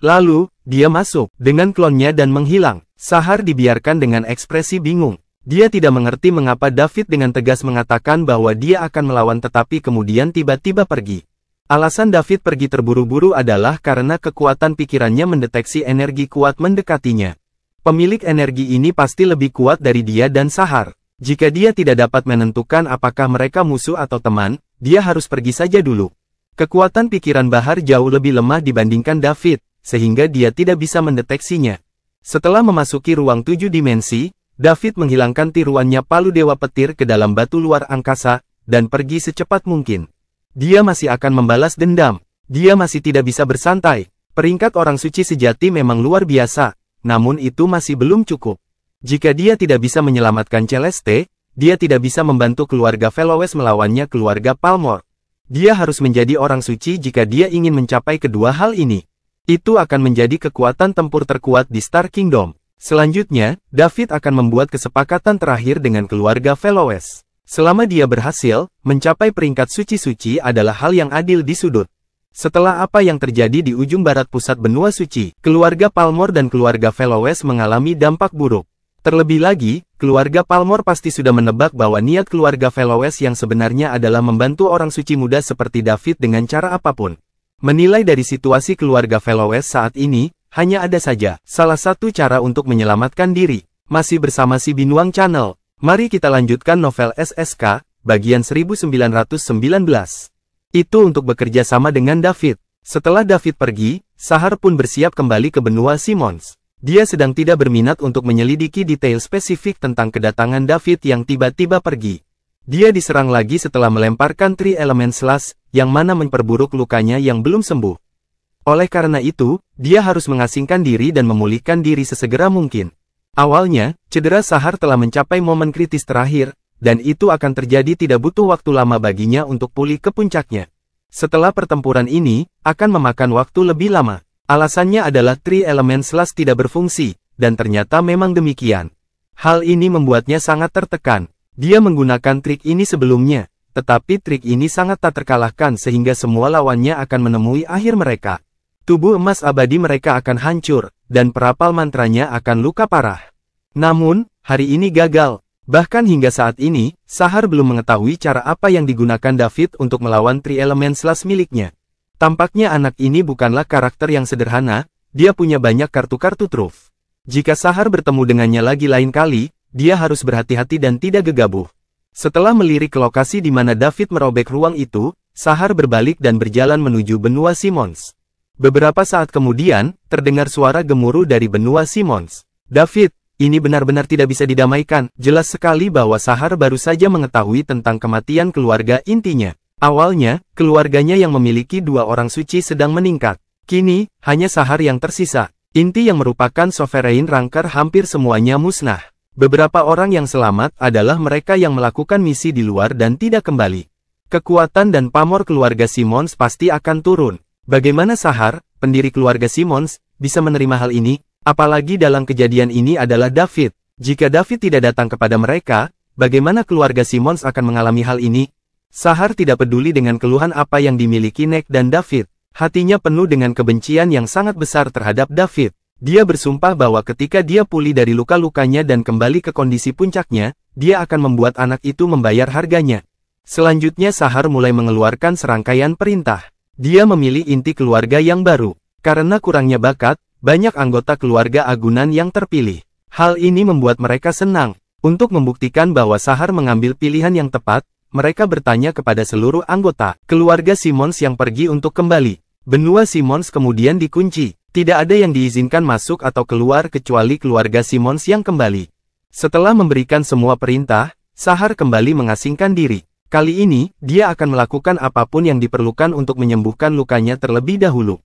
Lalu, dia masuk dengan klonnya dan menghilang. Sahar dibiarkan dengan ekspresi bingung. Dia tidak mengerti mengapa David dengan tegas mengatakan bahwa dia akan melawan tetapi kemudian tiba-tiba pergi. Alasan David pergi terburu-buru adalah karena kekuatan pikirannya mendeteksi energi kuat mendekatinya. Pemilik energi ini pasti lebih kuat dari dia dan Sahar. Jika dia tidak dapat menentukan apakah mereka musuh atau teman, dia harus pergi saja dulu. Kekuatan pikiran Bahar jauh lebih lemah dibandingkan David, sehingga dia tidak bisa mendeteksinya. Setelah memasuki ruang 7 dimensi, David menghilangkan tiruannya palu Dewa Petir ke dalam batu luar angkasa, dan pergi secepat mungkin. Dia masih akan membalas dendam. Dia masih tidak bisa bersantai. Peringkat orang suci sejati memang luar biasa, namun itu masih belum cukup. Jika dia tidak bisa menyelamatkan Celeste, dia tidak bisa membantu keluarga Veloes melawannya keluarga Palmor. Dia harus menjadi orang suci jika dia ingin mencapai kedua hal ini. Itu akan menjadi kekuatan tempur terkuat di Star Kingdom. Selanjutnya, David akan membuat kesepakatan terakhir dengan keluarga Veloes. Selama dia berhasil, mencapai peringkat suci-suci adalah hal yang adil di sudut. Setelah apa yang terjadi di ujung barat pusat benua suci, keluarga Palmor dan keluarga Veloes mengalami dampak buruk. Terlebih lagi, keluarga Palmor pasti sudah menebak bahwa niat keluarga Veloes yang sebenarnya adalah membantu orang suci muda seperti David dengan cara apapun. Menilai dari situasi keluarga Veloes saat ini, hanya ada saja salah satu cara untuk menyelamatkan diri. Masih bersama si Binuang Channel. Mari kita lanjutkan novel SSK, bagian 1919. Itu untuk bekerja sama dengan David. Setelah David pergi, Sahar pun bersiap kembali ke benua Simons. Dia sedang tidak berminat untuk menyelidiki detail spesifik tentang kedatangan David yang tiba-tiba pergi. Dia diserang lagi setelah melemparkan Three Element Slash, yang mana memperburuk lukanya yang belum sembuh. Oleh karena itu, dia harus mengasingkan diri dan memulihkan diri sesegera mungkin. Awalnya, cedera Sahar telah mencapai momen kritis terakhir, dan itu akan terjadi tidak butuh waktu lama baginya untuk pulih ke puncaknya. Setelah pertempuran ini, akan memakan waktu lebih lama. Alasannya adalah Three Element Slash tidak berfungsi, dan ternyata memang demikian. Hal ini membuatnya sangat tertekan. Dia menggunakan trik ini sebelumnya, tetapi trik ini sangat tak terkalahkan sehingga semua lawannya akan menemui akhir mereka. Tubuh emas abadi mereka akan hancur, dan perapal mantranya akan luka parah. Namun, hari ini gagal. Bahkan hingga saat ini, Sahar belum mengetahui cara apa yang digunakan David untuk melawan Three Element Slash miliknya. Tampaknya anak ini bukanlah karakter yang sederhana, dia punya banyak kartu-kartu truf. Jika Sahar bertemu dengannya lagi lain kali, dia harus berhati-hati dan tidak gegabah. Setelah melirik ke lokasi di mana David merobek ruang itu, Sahar berbalik dan berjalan menuju benua Simons. Beberapa saat kemudian, terdengar suara gemuruh dari benua Simons. David, ini benar-benar tidak bisa didamaikan. Jelas sekali bahwa Sahar baru saja mengetahui tentang kematian keluarga intinya. Awalnya, keluarganya yang memiliki 2 orang suci sedang meningkat. Kini, hanya Sahar yang tersisa. Inti yang merupakan Sovereign Ranker hampir semuanya musnah. Beberapa orang yang selamat adalah mereka yang melakukan misi di luar dan tidak kembali. Kekuatan dan pamor keluarga Simons pasti akan turun. Bagaimana Sahar, pendiri keluarga Simons, bisa menerima hal ini? Apalagi dalam kejadian ini adalah David. Jika David tidak datang kepada mereka, bagaimana keluarga Simons akan mengalami hal ini? Sahar tidak peduli dengan keluhan apa yang dimiliki Nick dan David. Hatinya penuh dengan kebencian yang sangat besar terhadap David. Dia bersumpah bahwa ketika dia pulih dari luka-lukanya dan kembali ke kondisi puncaknya, dia akan membuat anak itu membayar harganya. Selanjutnya Sahar mulai mengeluarkan serangkaian perintah. Dia memilih inti keluarga yang baru. Karena kurangnya bakat, banyak anggota keluarga agunan yang terpilih. Hal ini membuat mereka senang. Untuk membuktikan bahwa Sahar mengambil pilihan yang tepat, mereka bertanya kepada seluruh anggota keluarga Simons yang pergi untuk kembali. Benua Simons kemudian dikunci. Tidak ada yang diizinkan masuk atau keluar kecuali keluarga Simons yang kembali. Setelah memberikan semua perintah, Sahar kembali mengasingkan diri. Kali ini, dia akan melakukan apapun yang diperlukan untuk menyembuhkan lukanya terlebih dahulu.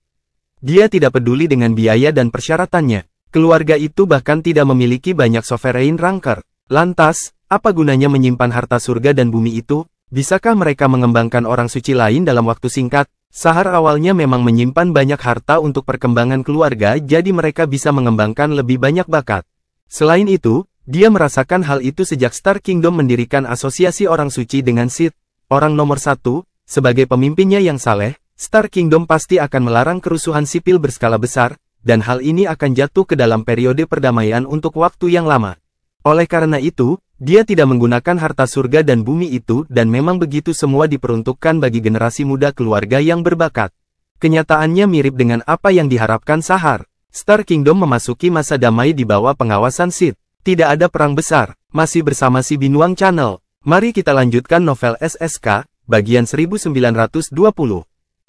Dia tidak peduli dengan biaya dan persyaratannya. Keluarga itu bahkan tidak memiliki banyak Sovereign Ranker. Lantas, apa gunanya menyimpan harta surga dan bumi itu? Bisakah mereka mengembangkan orang suci lain dalam waktu singkat? Sahar awalnya memang menyimpan banyak harta untuk perkembangan keluarga jadi mereka bisa mengembangkan lebih banyak bakat. Selain itu, dia merasakan hal itu sejak Star Kingdom mendirikan asosiasi orang suci dengan Sith, orang nomor 1, sebagai pemimpinnya yang saleh, Star Kingdom pasti akan melarang kerusuhan sipil berskala besar, dan hal ini akan jatuh ke dalam periode perdamaian untuk waktu yang lama. Oleh karena itu, Dia tidak menggunakan harta surga dan bumi itu dan memang begitu semua diperuntukkan bagi generasi muda keluarga yang berbakat. Kenyataannya mirip dengan apa yang diharapkan Sahar. Star Kingdom memasuki masa damai di bawah pengawasan Sith. Tidak ada perang besar. Masih bersama si Binuang Channel. Mari kita lanjutkan novel SSK, bagian 1920.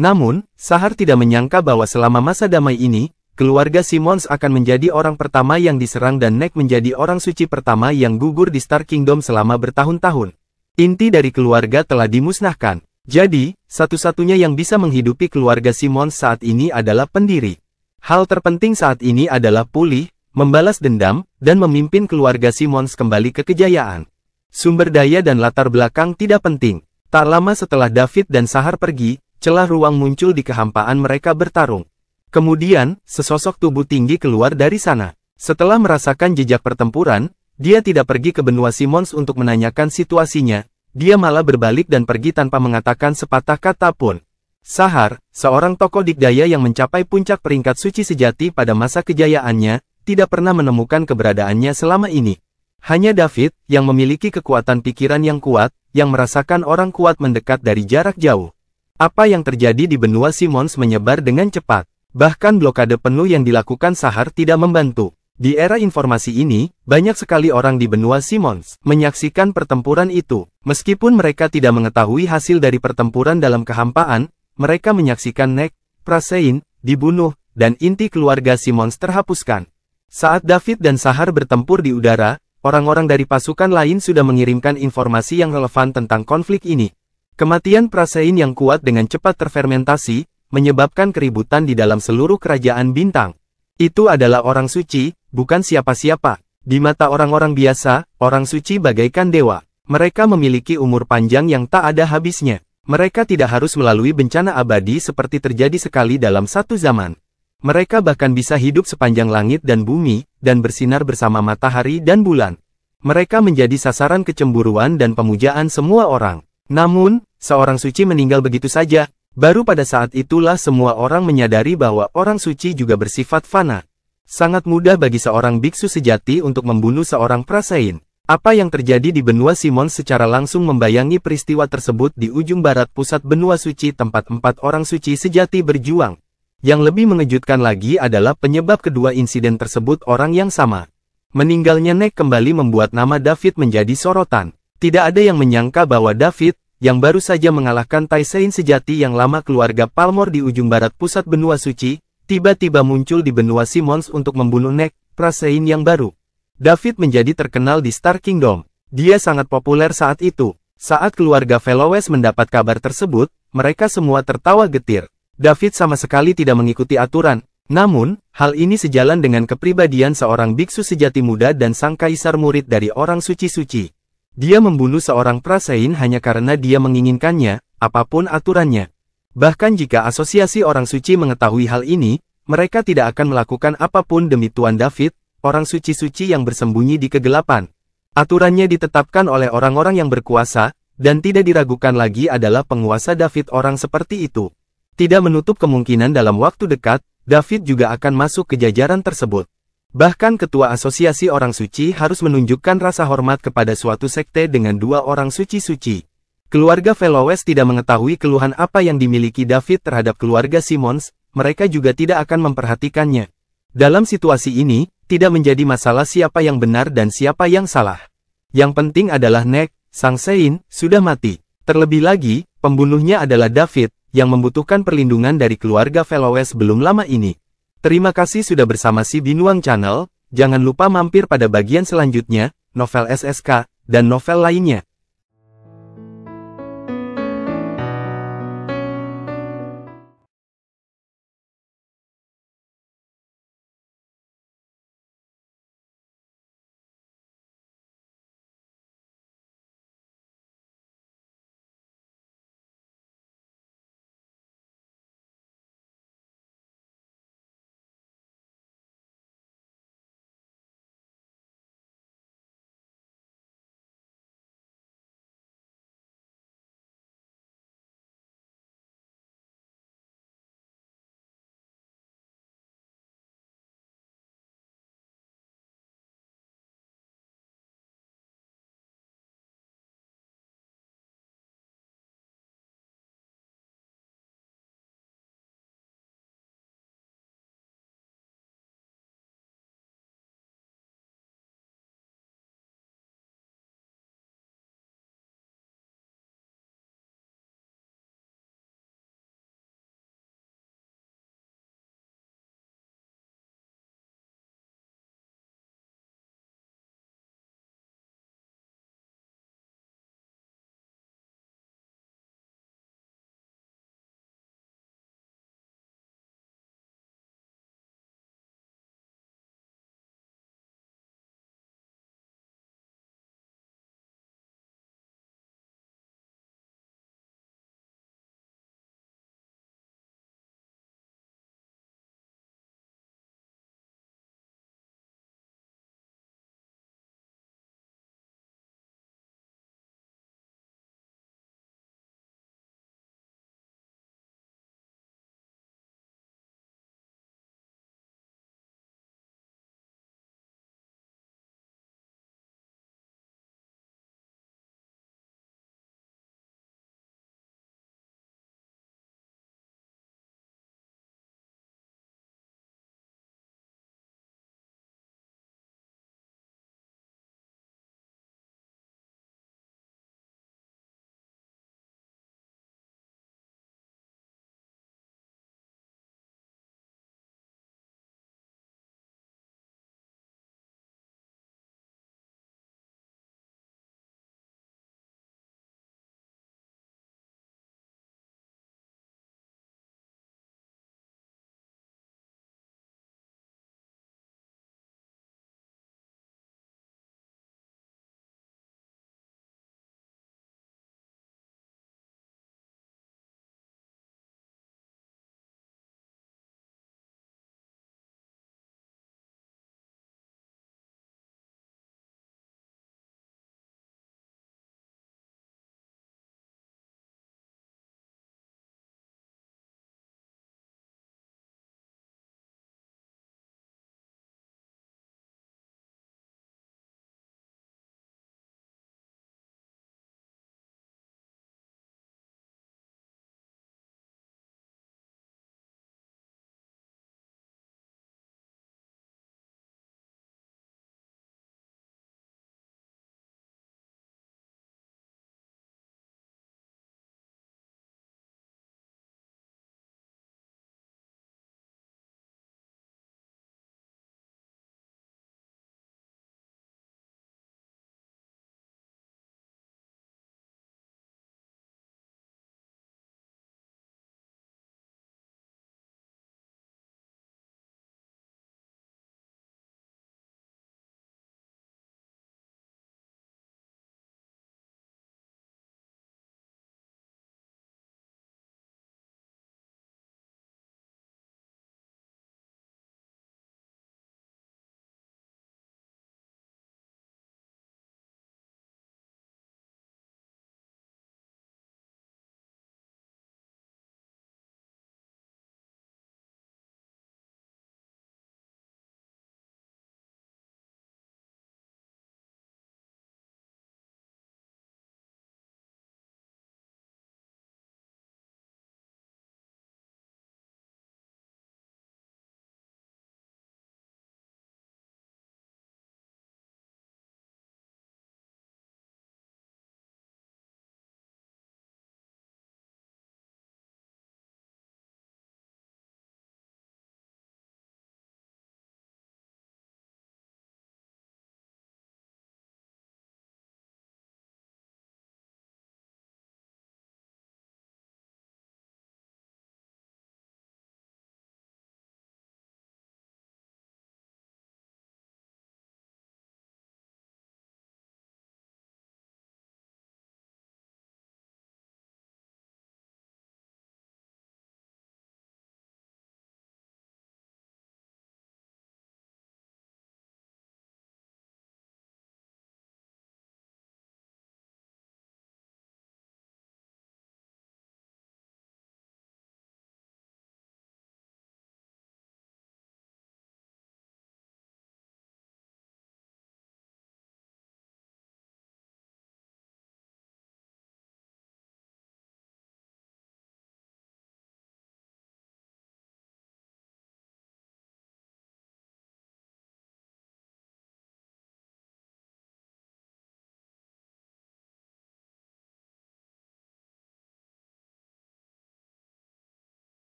Namun, Sahar tidak menyangka bahwa selama masa damai ini, keluarga Simmons akan menjadi orang pertama yang diserang dan Neck menjadi orang suci pertama yang gugur di Star Kingdom selama bertahun-tahun. Inti dari keluarga telah dimusnahkan. Jadi, satu-satunya yang bisa menghidupi keluarga Simmons saat ini adalah pendiri. Hal terpenting saat ini adalah pulih, membalas dendam, dan memimpin keluarga Simmons kembali ke kejayaan. Sumber daya dan latar belakang tidak penting. Tak lama setelah David dan Sahar pergi, celah ruang muncul di kehampaan mereka bertarung. Kemudian, sesosok tubuh tinggi keluar dari sana. Setelah merasakan jejak pertempuran, dia tidak pergi ke benua Simmons untuk menanyakan situasinya. Dia malah berbalik dan pergi tanpa mengatakan sepatah kata pun. Sahar, seorang tokoh dikdaya yang mencapai puncak peringkat suci sejati pada masa kejayaannya, tidak pernah menemukan keberadaannya selama ini. Hanya David, yang memiliki kekuatan pikiran yang kuat, yang merasakan orang kuat mendekat dari jarak jauh. Apa yang terjadi di benua Simmons menyebar dengan cepat. Bahkan blokade penuh yang dilakukan Sahar tidak membantu. Di era informasi ini, banyak sekali orang di benua Simmons menyaksikan pertempuran itu. Meskipun mereka tidak mengetahui hasil dari pertempuran dalam kehampaan, mereka menyaksikan Neck, Prasein, dibunuh, dan inti keluarga Simmons terhapuskan. Saat David dan Sahar bertempur di udara, orang-orang dari pasukan lain sudah mengirimkan informasi yang relevan tentang konflik ini. Kematian Prasein yang kuat dengan cepat terfermentasi, menyebabkan keributan di dalam seluruh kerajaan bintang. Itu adalah orang suci, bukan siapa-siapa. Di mata orang-orang biasa, orang suci bagaikan dewa. Mereka memiliki umur panjang yang tak ada habisnya. Mereka tidak harus melalui bencana abadi seperti terjadi sekali dalam satu zaman. Mereka bahkan bisa hidup sepanjang langit dan bumi, dan bersinar bersama matahari dan bulan. Mereka menjadi sasaran kecemburuan dan pemujaan semua orang. Namun, seorang suci meninggal begitu saja. Baru pada saat itulah semua orang menyadari bahwa orang suci juga bersifat fana. Sangat mudah bagi seorang biksu sejati untuk membunuh seorang Prasein. Apa yang terjadi di benua Simmons secara langsung membayangi peristiwa tersebut di ujung barat pusat benua suci tempat 4 orang suci sejati berjuang. Yang lebih mengejutkan lagi adalah penyebab kedua insiden tersebut orang yang sama. Meninggalnya Neck kembali membuat nama David menjadi sorotan. Tidak ada yang menyangka bahwa David, yang baru saja mengalahkan Taisein sejati yang lama keluarga Palmor di ujung barat pusat benua suci, tiba-tiba muncul di benua Simmons untuk membunuh Neck, Prasein yang baru. David menjadi terkenal di Star Kingdom. Dia sangat populer saat itu. Saat keluarga Felowes mendapat kabar tersebut, mereka semua tertawa getir. David sama sekali tidak mengikuti aturan. Namun, hal ini sejalan dengan kepribadian seorang biksu sejati muda dan sang kaisar murid dari orang suci-suci. Dia membunuh seorang Prasein hanya karena dia menginginkannya, apapun aturannya. Bahkan jika asosiasi orang suci mengetahui hal ini, mereka tidak akan melakukan apapun demi Tuan David, orang suci-suci yang bersembunyi di kegelapan. Aturannya ditetapkan oleh orang-orang yang berkuasa, dan tidak diragukan lagi adalah penguasa David orang seperti itu. Tidak menutup kemungkinan dalam waktu dekat, David juga akan masuk ke jajaran tersebut. Bahkan ketua asosiasi orang suci harus menunjukkan rasa hormat kepada suatu sekte dengan 2 orang suci-suci. Keluarga Felowes tidak mengetahui keluhan apa yang dimiliki David terhadap keluarga Simmons, mereka juga tidak akan memperhatikannya. Dalam situasi ini, tidak menjadi masalah siapa yang benar dan siapa yang salah. Yang penting adalah Neck, sang Sein, sudah mati. Terlebih lagi, pembunuhnya adalah David, yang membutuhkan perlindungan dari keluarga Felowes belum lama ini. Terima kasih sudah bersama si Binuang Channel, jangan lupa mampir pada bagian selanjutnya, novel SSK, dan novel lainnya.